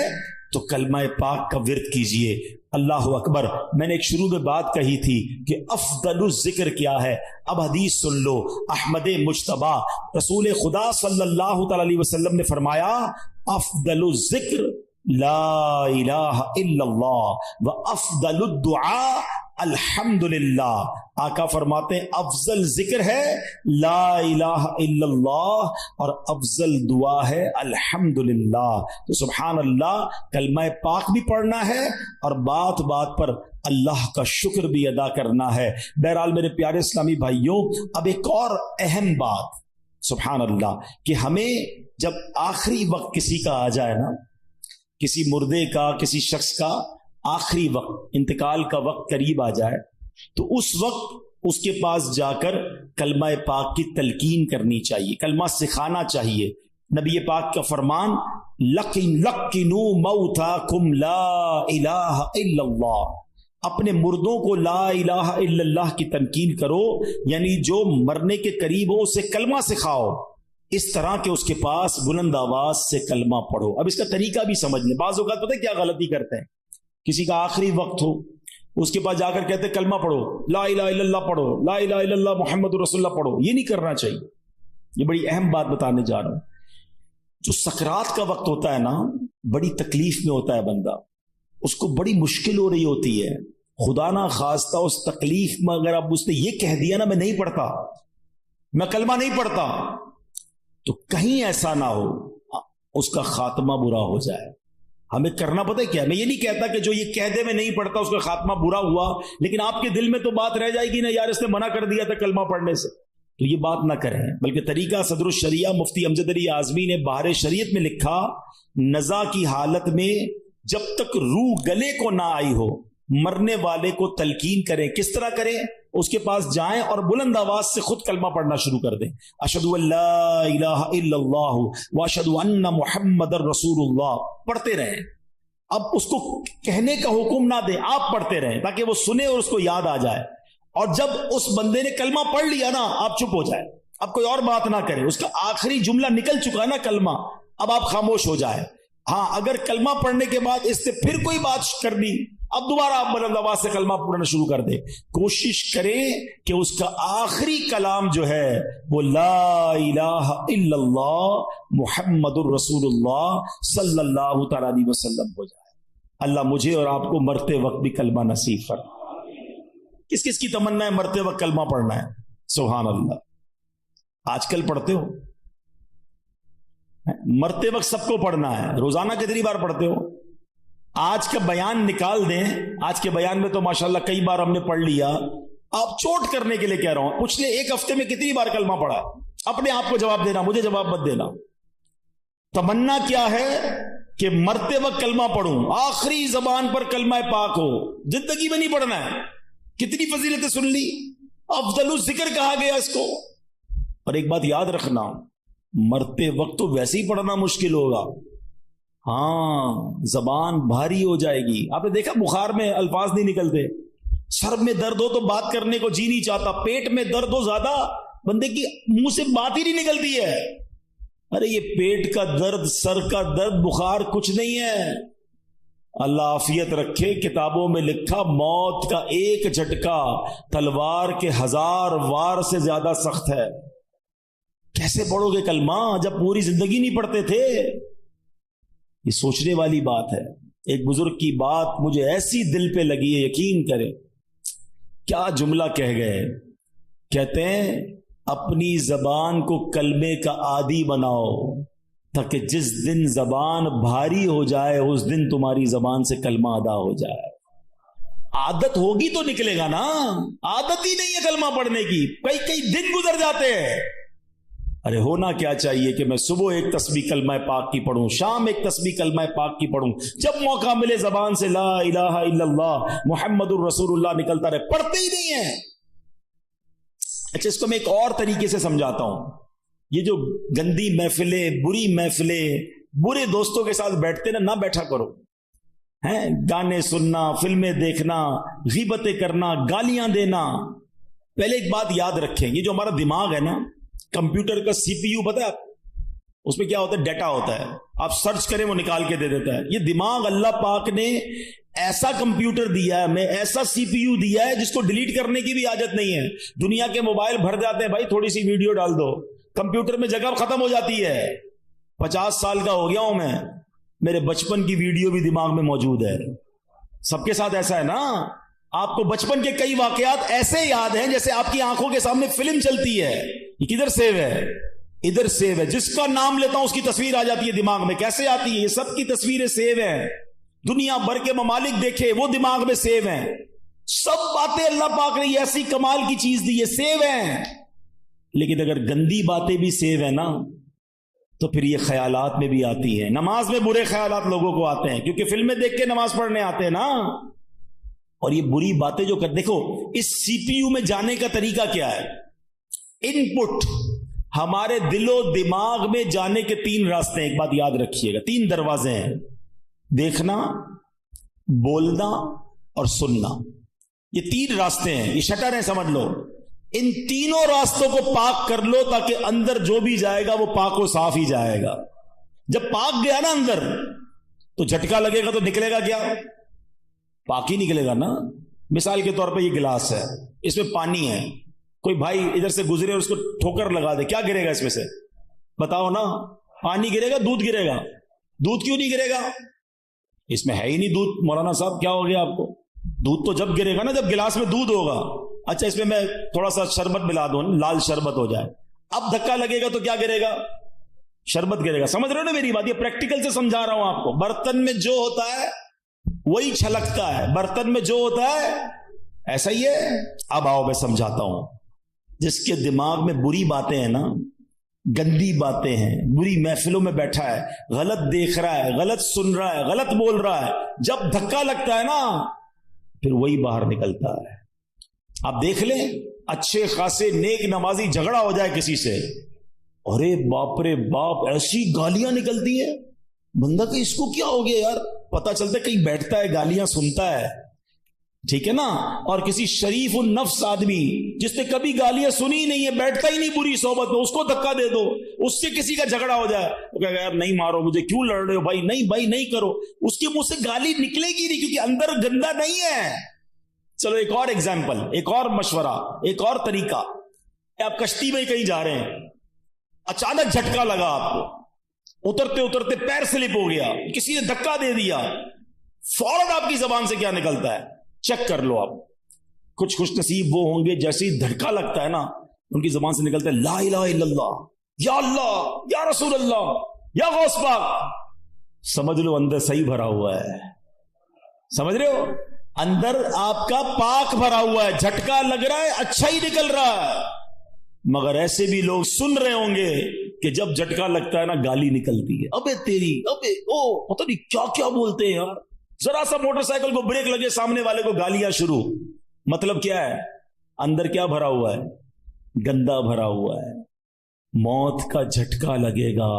تو کلمہ پاک کا ورد کیجئے. اللہ اکبر. میں نے ایک شروع میں بات کہی تھی کہ افضل الذکر کیا ہے. اب حدیث سن لو. احمد مجتبی رسول خدا صلی اللہ تعالی علیہ وسلم نے فرمایا افضل الذکر لا الہ الا اللہ و افضل الدعاء الحمدللہ. آقا فرماتے ہیں افضل ذکر ہے لا الہ الا اللہ اور افضل دعا ہے الحمدللہ. تو سبحان اللہ کلمہ پاک بھی پڑھنا ہے اور بات بات پر اللہ کا شکر بھی ادا کرنا ہے. بہرحال میرے پیارے اسلامی بھائیوں, اب ایک اور اہم بات سبحان اللہ کہ ہمیں جب آخری وقت کسی کا آ جائے نا, کسی مردے کا, کسی شخص کا آخری وقت, انتقال کا وقت قریب آ جائے تو اس وقت اس کے پاس جا کر کلمہ پاک کی تلقین کرنی چاہیے, کلمہ سکھانا چاہیے. نبی پاک کا فرمان لقنوا موتاکم لا الہ الا اللہ, اپنے مردوں کو لا الہ الا اللہ کی تلقین کرو, یعنی جو مرنے کے قریب ہو اسے کلمہ سکھاؤ اس طرح کہ اس کے پاس بلند آواز سے کلمہ پڑھو. اب اس کا طریقہ بھی سمجھ لیں. بعض اوقات پتہ ہے کیا غلطی کرتے ہیں, کسی کا آخری وقت ہو اس کے پاس جا کر کہتے ہیں کلمہ پڑھو, لا الہ الا اللہ پڑھو, لا الہ الا اللہ محمد رسول اللہ پڑھو. یہ نہیں کرنا چاہیے. یہ بڑی اہم بات بتانے جا رہا ہوں. جو سکرات کا وقت ہوتا ہے نا, بڑی تکلیف میں ہوتا ہے بندہ, اس کو بڑی مشکل ہو رہی ہوتی ہے. خدا نہ خواستہ اس تکلیف میں اگر اب اس نے یہ کہہ دیا نا میں نہیں پڑھتا, میں کلمہ نہیں پڑھتا, تو کہیں ایسا نہ ہو اس کا خاتمہ برا ہو جائے. ہمیں کرنا پتہ ہے کیا, میں یہ نہیں کہتا کہ جو یہ کہہ دے میں نہیں پڑھتا اس کا خاتمہ برا ہوا, لیکن آپ کے دل میں تو بات رہ جائے گی نا یار اس نے منع کر دیا تھا کلمہ پڑھنے سے. تو یہ بات نہ کریں, بلکہ طریقہ صدر الشریعہ مفتی امجد علی اعظمی نے بہار شریعت میں لکھا نزا کی حالت میں جب تک روح گلے کو نہ آئی ہو مرنے والے کو تلقین کریں. کس طرح کریں؟ اس کے پاس جائیں اور بلند آواز سے خود کلمہ پڑھنا شروع کر دیں. اشہد ان لا الہ الا اللہ واشہد ان محمد رسول اللہ پڑھتے رہیں. اب اس کو کہنے کا حکم نہ دیں, آپ پڑھتے رہیں تاکہ وہ سنے اور اس کو یاد آ جائے. اور جب اس بندے نے کلمہ پڑھ لیا نا آپ چپ ہو جائے, اب کوئی اور بات نہ کرے. اس کا آخری جملہ نکل چکا ہے نا کلمہ, اب آپ خاموش ہو جائے. ہاں اگر کلمہ پڑھنے کے بعد اس سے پھر کوئی بات کر دی, اب دوبارہ آپ بلند آواز سے کلمہ پڑھنا شروع کر دیں. کوشش کریں کہ اس کا آخری کلام جو ہے وہ لا الہ الا اللہ محمد الرسول اللہ صلی اللہ تعالی علیہ وسلم ہو جائے. اللہ مجھے اور آپ کو مرتے وقت بھی کلمہ نصیب فرمائے. کس کس کی تمنا ہے مرتے وقت کلمہ پڑھنا ہے؟ سبحان اللہ. آج کل پڑھتے ہو؟ مرتے وقت سب کو پڑھنا ہے. روزانہ کتنی بار پڑھتے ہو؟ آج کا بیان نکال دیں, آج کے بیان میں تو ماشاءاللہ کئی بار ہم نے پڑھ لیا. آپ چوٹ کرنے کے لیے کہہ رہا ہوں, پچھلے 1 ہفتے میں کتنی بار کلمہ پڑھا؟ اپنے آپ کو جواب دینا, مجھے جواب مت دینا. تمنا کیا ہے کہ مرتے وقت کلمہ پڑھوں, آخری زبان پر کلمہ پاک ہو, زندگی میں نہیں پڑھنا ہے. کتنی فضیلتیں سن لی, افضل الذکر کہا گیا اس کو. اور ایک بات یاد رکھنا, مرتے وقت تو ویسے ہی پڑھنا مشکل ہوگا. ہاں زبان بھاری ہو جائے گی. آپ نے دیکھا بخار میں الفاظ نہیں نکلتے, سر میں درد ہو تو بات کرنے کو جی نہیں چاہتا, پیٹ میں درد ہو زیادہ بندے کی منہ سے بات ہی نہیں نکلتی ہے. ارے یہ پیٹ کا درد، سر کا درد، بخار کچھ نہیں ہے. اللہ عافیت رکھے، کتابوں میں لکھا موت کا ایک جھٹکا تلوار کے 1000 وار سے زیادہ سخت ہے. کیسے پڑھو گے کلمہ جب پوری زندگی نہیں پڑھتے تھے؟ یہ سوچنے والی بات ہے. ایک بزرگ کی بات مجھے ایسی دل پہ لگی ہے، یقین کرے. کیا جملہ کہہ گئے، کہتے ہیں اپنی زبان کو کلمے کا عادی بناؤ تاکہ جس دن زبان بھاری ہو جائے اس دن تمہاری زبان سے کلمہ ادا ہو جائے. عادت ہوگی تو نکلے گا نا. عادت ہی نہیں ہے کلمہ پڑھنے کی، کئی دن گزر جاتے ہیں. ارے ہونا کیا چاہیے کہ میں صبح ایک تسبیح کلمہ پاک کی پڑھوں، شام ایک تسبیح کلمہ پاک کی پڑھوں، جب موقع ملے زبان سے لا الہ الا اللہ محمد الرسول اللہ نکلتا رہے. پڑھتے ہی نہیں ہیں. اچھا اس کو میں ایک اور طریقے سے سمجھاتا ہوں. یہ جو گندی محفلیں، بری محفلیں، برے دوستوں کے ساتھ بیٹھتے نہ بیٹھا کرو. ہیں گانے سننا، فلمیں دیکھنا، غیبتیں کرنا، گالیاں دینا. پہلے ایک بات یاد رکھیں، یہ جو ہمارا دماغ ہے نا، کمپیوٹر کا سی پی یو پتہ ہے آپ، اس میں کیا ہوتا ہے؟ ڈیٹا ہوتا ہے. آپ سرچ کریں وہ نکال کے دے دیتا ہے. یہ دماغ اللہ پاک نے ایسا کمپیوٹر دیا ہے ہمیں، ایسا سی پی یو دیا ہے جس کو ڈیلیٹ کرنے کی بھی حاجت نہیں ہے. دنیا کے موبائل بھر جاتے ہیں، بھائی تھوڑی سی ویڈیو ڈال دو، کمپیوٹر میں جگہ ختم ہو جاتی ہے. 50 سال کا ہو گیا ہوں میں، میرے بچپن کی ویڈیو بھی دماغ میں موجود ہے. سب کے ساتھ ایسا ہے نا. آپ کو بچپن کے کئی واقعات ایسے یاد ہیں جیسے آپ کی آنکھوں کے سامنے فلم چلتی ہے. یہ کدھر سیو ہے؟ ادھر سیو ہے. جس کا نام لیتا ہوں اس کی تصویر آ جاتی ہے دماغ میں. کیسے آتی ہے؟ یہ سب کی تصویریں سیو ہیں. دنیا بھر کے ممالک دیکھے، وہ دماغ میں سیو ہیں. سب باتیں اللہ پاک نے یہ ایسی کمال کی چیز دی ہے، سیو ہیں. لیکن اگر گندی باتیں بھی سیو ہیں نا تو پھر یہ خیالات میں بھی آتی ہیں. نماز میں برے خیالات لوگوں کو آتے ہیں کیونکہ فلمیں دیکھ کے نماز پڑھنے آتے ہیں نا. اور یہ بری باتیں جو دیکھو، اس سی پی یو میں جانے کا طریقہ کیا ہے؟ ان پٹ ہمارے دل و دماغ میں جانے کے 3 راستے ہیں. ایک بات یاد رکھیے گا، 3 دروازے ہیں: دیکھنا، بولنا اور سننا. یہ 3 راستے ہیں، یہ شٹر ہیں سمجھ لو. ان تینوں راستوں کو پاک کر لو تاکہ اندر جو بھی جائے گا وہ پاک و صاف ہی جائے گا. جب پاک گیا نا اندر تو جھٹکا لگے گا تو نکلے گا کیا؟ پاک ہی نکلے گا نا. مثال کے طور پہ یہ گلاس ہے، اس میں پانی ہے. کوئی بھائی ادھر سے گزرے اور اس کو ٹھوکر لگا دے، کیا گرے گا اس میں سے؟ بتاؤ نا. پانی گرے گا، دودھ گرے گا. دودھ کیوں نہیں گرے گا؟ اس میں ہے ہی نہیں دودھ. مولانا صاحب کیا ہو گیا آپ کو؟ دودھ تو جب گرے گا نا جب گلاس میں دودھ ہوگا. اچھا اس میں تھوڑا سا شربت ملا دوں، لال شربت ہو جائے، اب دھکا لگے گا تو کیا گرے گا؟ شربت گرے گا. سمجھ رہے ہو نا میری بات؟ یہ پریکٹیکل سے سمجھا رہا ہوں آپ کو. برتن میں جو ہوتا ہے وہی چھلکتا ہے. برتن میں جو ہوتا ہے ایسا ہی ہے. اب آؤ میں سمجھاتا ہوں. جس کے دماغ میں بری باتیں ہیں نا، گندی باتیں ہیں، بری محفلوں میں بیٹھا ہے، غلط دیکھ رہا ہے، غلط سن رہا ہے، غلط بول رہا ہے، جب دھکا لگتا ہے نا پھر وہی باہر نکلتا ہے. آپ دیکھ لیں اچھے خاصے نیک نمازی جھگڑا ہو جائے کسی سے، ارے باپ رے باپ ایسی گالیاں نکلتی ہیں. بندہ کہ اس کو کیا ہو گیا یار؟ پتہ چلتا ہے کہیں بیٹھتا ہے گالیاں سنتا ہے، ٹھیک ہے نا. اور کسی شریف النفس آدمی جس نے کبھی گالیاں سنی ہی نہیں ہے، بیٹھتا ہی نہیں بری صحبت میں، اس کو دھکا دے دو، اس سے کسی کا جھگڑا ہو جائے، وہ کہے گا یار نہیں مارو مجھے، کیوں لڑ رہے ہو بھائی؟ نہیں بھائی نہیں کرو. اس کے منہ سے گالی نکلے گی نہیں کیونکہ اندر گندا نہیں ہے. چلو ایک اور ایگزامپل، ایک اور مشورہ، ایک اور طریقہ. آپ کشتی میں کہیں جا رہے ہیں، اچانک جھٹکا لگا آپ کو، اترتے اترتے پیر سلپ ہو گیا، کسی نے دھکا دے دیا، فوراً آپ کی زبان سے کیا نکلتا ہے؟ چیک کر لو. آپ کچھ خوش نصیب وہ ہوں گے جیسے ہی دھڑکا لگتا ہے نا ان کی زبان سے نکلتا ہے لا الہ الا اللہ، یا رسول اللہ، یا غوث پاک. سمجھ لو اندر صحیح بھرا ہوا ہے. سمجھ رہے ہو؟ اندر آپ کا پاک بھرا ہوا ہے، جھٹکا لگ رہا ہے، اچھا ہی نکل رہا ہے. مگر ایسے بھی لوگ سن رہے ہوں گے کہ جب جھٹکا لگتا ہے نا گالی نکلتی ہے. ابے تیری، ابے او، پتہ نہیں کیا کیا بولتے ہیں یار. ذرا سا موٹر سائیکل کو بریک لگے سامنے والے کو گالیاں شروع. مطلب کیا ہے؟ اندر کیا بھرا ہوا ہے؟ گندا بھرا ہوا ہے. موت کا جھٹکا لگے گا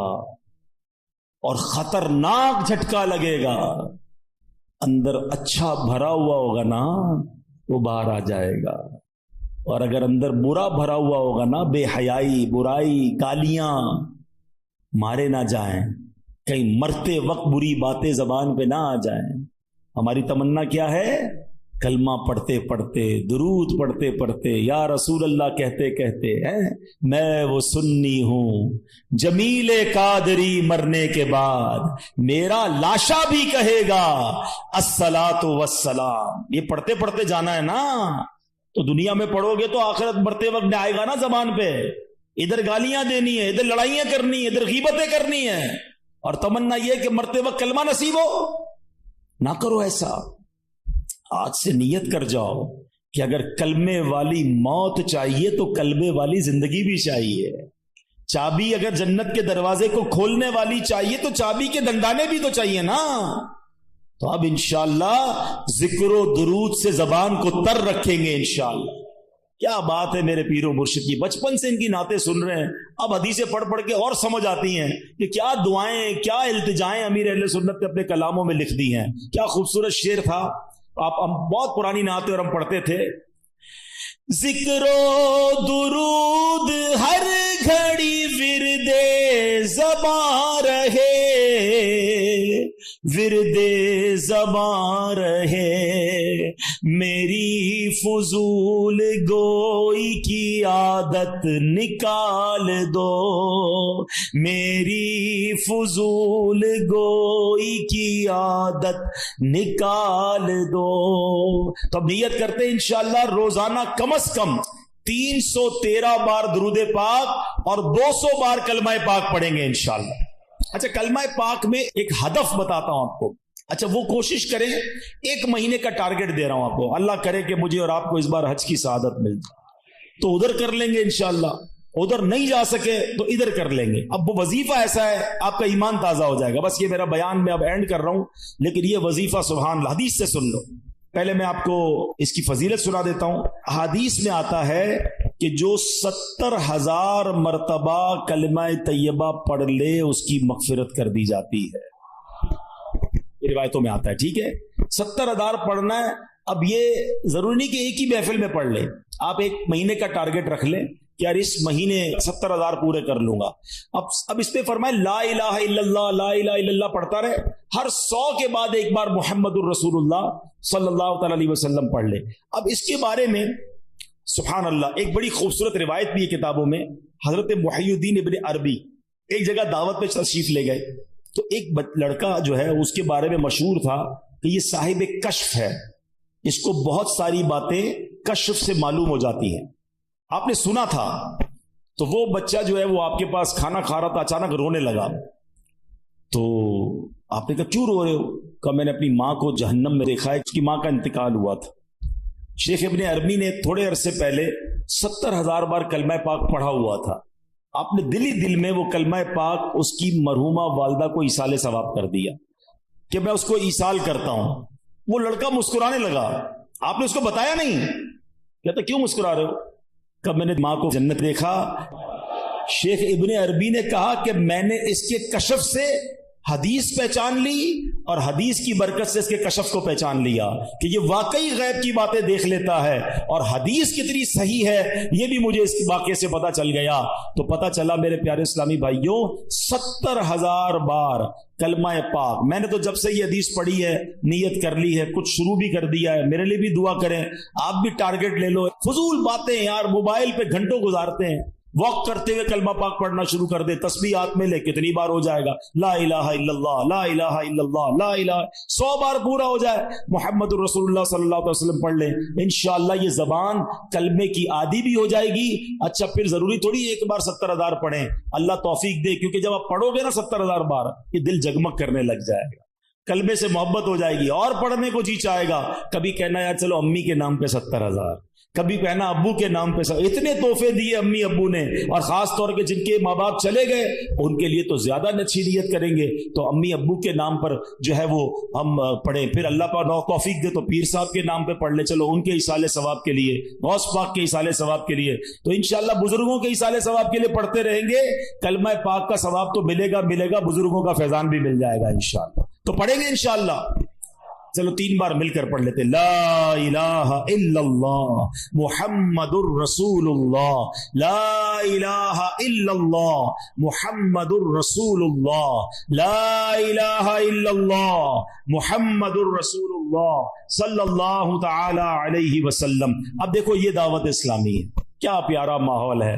اور خطرناک جھٹکا لگے گا. اندر اچھا بھرا ہوا ہوگا نا وہ باہر آ جائے گا. اور اگر اندر برا بھرا ہوا ہوگا نا، بے حیائی، برائی، گالیاں، مارے نہ جائیں، کہیں مرتے وقت بری باتیں زبان پہ نہ آ جائیں۔ ہماری تمنا کیا ہے؟ کلمہ پڑھتے پڑھتے، درود پڑھتے پڑھتے، یا رسول اللہ کہتے کہتے ہیں میں وہ سنی ہوں جمیل قادری مرنے کے بعد میرا لاشا بھی کہے گا الصلاۃ والسلام۔ یہ پڑھتے پڑھتے جانا ہے نا، تو دنیا میں پڑھو گے تو آخرت مرتے وقت آئے گا نا زبان پہ، ادھر گالیاں دینی ہے، ادھر لڑائیاں کرنی ہے، ادھر غیبتیں کرنی ہیں، اور تمنا یہ کہ مرتے وقت کلمہ نصیب ہو۔ نہ کرو ایسا، آج سے نیت کر جاؤ کہ اگر کلمے والی موت چاہیے تو کلمے والی زندگی بھی چاہیے۔ چابی اگر جنت کے دروازے کو کھولنے والی چاہیے تو چابی کے دندانے بھی تو چاہیے نا۔ تو اب انشاءاللہ ذکر و درود سے زبان کو تر رکھیں گے انشاءاللہ۔ کیا بات ہے میرے پیر و مرشد کی، بچپن سے ان کی نعتیں سن رہے ہیں، اب حدیثیں پڑھ پڑھ کے اور سمجھ آتی ہیں کہ کیا دعائیں، کیا التجائیں امیر اہل سنت نے اپنے کلاموں میں لکھ دی ہیں۔ کیا خوبصورت شعر تھا، ہم بہت پرانی نعتیں اور ہم پڑھتے تھے۔ ذکر و درود ہر گھڑی ورد زباں رہے، ورد زباں رہے، میری فضول گوئی کی عادت نکال دو، میری فضول گوئی کی عادت نکال دو۔ تو اب نیت کرتے ہیں انشاءاللہ روزانہ کم از کم 313 بار درود پاک اور 200 بار کلمہ پاک پڑھیں گے انشاءاللہ۔ اچھا، کلمہ پاک میں ایک ہدف بتاتا ہوں آپ کو۔ اچھا، وہ کوشش کریں، 1 مہینے کا ٹارگٹ دے رہا ہوں آپ کو، اللہ کرے کہ مجھے اور آپ کو اس بار حج کی سعادت مل جائے تو ادھر کر لیں گے انشاءاللہ، ادھر نہیں جا سکے تو ادھر کر لیں گے۔ اب وہ وظیفہ ایسا ہے آپ کا ایمان تازہ ہو جائے گا۔ بس یہ میرا بیان میں اب اینڈ کر رہا ہوں، لیکن یہ وظیفہ سبحان اللہ حدیث سے سن لو۔ پہلے میں آپ کو اس کی فضیلت سنا دیتا ہوں۔ حدیث میں آتا ہے کہ جو 70,000 مرتبہ کلمہ طیبہ پڑھ لے اس کی مغفرت کر دی جاتی ہے، یہ روایتوں میں آتا ہے، ٹھیک ہے؟ 70,000 پڑھنا ہے۔ اب یہ ضروری نہیں کہ ایک ہی محفل میں پڑھ لیں، آپ 1 مہینے کا ٹارگٹ رکھ لیں کہ یار اس مہینے 70,000 پورے کر لوں گا۔ اب اس پہ فرمائے لا الہ الا اللہ، لا الہ الا اللہ پڑھتا رہے، ہر 100 کے بعد ایک بار محمد الرسول اللہ صلی اللہ تعالی علیہ وسلم پڑھ لے۔ اب اس کے بارے میں سبحان اللہ ایک بڑی خوبصورت روایت بھی ہے کتابوں میں۔ حضرت محی الدین ابن عربی ایک جگہ دعوت پہ تشریف لے گئے تو ایک لڑکا جو ہے اس کے بارے میں مشہور تھا کہ یہ صاحب کشف ہے، اس کو بہت ساری باتیں کشف سے معلوم ہو جاتی ہیں، آپ نے سنا تھا۔ تو وہ بچہ جو ہے وہ آپ کے پاس کھانا کھا رہا تھا، اچانک رونے لگا۔ تو آپ نے کہا کیوں رو رہے ہو؟ کہا میں نے اپنی ماں کو جہنم میں دیکھا ہے، اس کی ماں کا انتقال ہوا تھا۔ شیخ ابن عربی نے تھوڑے عرصے پہلے 70,000 بار کلمہ پاک پڑھا ہوا تھا، آپ نے دل ہی دل میں وہ کلمہ پاک اس کی مرحومہ والدہ کو ایصال ثواب کر دیا کہ میں اس کو ایصال کرتا ہوں۔ وہ لڑکا مسکرانے لگا، آپ نے اس کو بتایا نہیں؟ کہتا کیوں مسکرا رہے ہو؟ کہ میں نے ماں کو جنت دیکھا۔ شیخ ابن عربی نے کہا کہ میں نے اس کے کشف سے حدیث پہچان لی اور حدیث کی برکت سے اس کے کشف کو پہچان لیا کہ یہ واقعی غیب کی باتیں دیکھ لیتا ہے، اور حدیث کتنی صحیح ہے یہ بھی مجھے اس واقعے سے پتا چل گیا۔ تو پتا چلا میرے پیارے اسلامی بھائیوں، 70,000 بار کلمہ پاک۔ میں نے تو جب سے یہ حدیث پڑھی ہے نیت کر لی ہے، کچھ شروع بھی کر دیا ہے، میرے لیے بھی دعا کریں، آپ بھی ٹارگٹ لے لو۔ فضول باتیں یار، موبائل پہ گھنٹوں گزارتے ہیں، واک کرتے ہوئے کلمہ پاک پڑھنا شروع کر دے، تسبیحات میں لے، کتنی بار ہو جائے گا؟ لا الہ الا اللہ، لا الہ الا اللہ، لا الہ، 100 بار پورا ہو جائے، محمد الرسول اللہ صلی اللہ علیہ وسلم پڑھ لیں، انشاءاللہ یہ زبان کلمے کی عادی بھی ہو جائے گی۔ اچھا، پھر ضروری تھوڑی ایک بار 70,000 پڑھیں، اللہ توفیق دے، کیونکہ جب آپ پڑھو گے نا 70,000 بار، یہ دل جگمگ کرنے لگ جائے گا، کلمے سے محبت ہو جائے گی اور پڑھنے کو جی چاہے گا۔ کبھی کہنا یار چلو امی کے نام پہ 70,000، کبھی کہنا ابو کے نام پہ، اتنے تحفے دیے امی ابو نے، اور خاص طور کے جن کے ماں باپ چلے گئے ان کے لیے تو زیادہ اچھی نیت کریں گے۔ تو امی ابو کے نام پر جو ہے وہ ہم پڑھیں، پھر اللہ پاک توفیق دے تو پیر صاحب کے نام پہ پڑھ لیں، چلو ان کے ایصال ثواب کے لیے، غوث پاک کے ایصال ثواب کے لیے، تو انشاءاللہ بزرگوں کے ایصال ثواب کے لیے پڑھتے رہیں گے، کلمہ پاک کا ثواب تو ملے گا، بزرگوں کا فیضان بھی مل جائے گا انشاءاللہ۔ تو پڑھیں گے انشاءاللہ۔ چلو 3 بار مل کر پڑھ لیتے، لا الہ الا اللہ محمد الرسول اللہ، لا الہ الا اللہ محمد الرسول اللہ، لا الہ الا اللہ محمد الرسول اللہ صلی اللہ تعالی علیہ وسلم۔ اب دیکھو یہ دعوت اسلامی ہے، کیا پیارا ماحول ہے،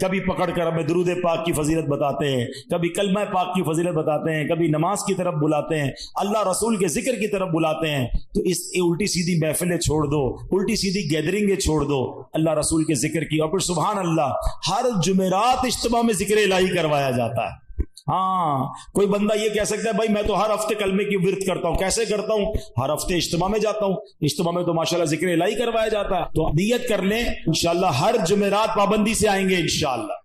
کبھی پکڑ کر ہمیں درود پاک کی فضیلت بتاتے ہیں، کبھی کلمہ پاک کی فضیلت بتاتے ہیں، کبھی نماز کی طرف بلاتے ہیں، اللہ رسول کے ذکر کی طرف بلاتے ہیں۔ تو اس الٹی سیدھی محفلیں چھوڑ دو، الٹی سیدھی گیدرنگیں چھوڑ دو، اللہ رسول کے ذکر کی۔ اور پھر سبحان اللہ، ہر جمعرات اجتماع میں ذکر الہی کروایا جاتا ہے۔ ہاں، کوئی بندہ یہ کہہ سکتا ہے بھائی میں تو ہر ہفتے کلمے کی ورد کرتا ہوں، کیسے کرتا ہوں؟ ہر ہفتے اجتماع میں جاتا ہوں، اجتماع میں تو ماشاءاللہ ذکر الہی کروایا جاتا ہے۔ تو نیت کر لیں، انشاءاللہ ہر جمعرات پابندی سے آئیں گے انشاءاللہ۔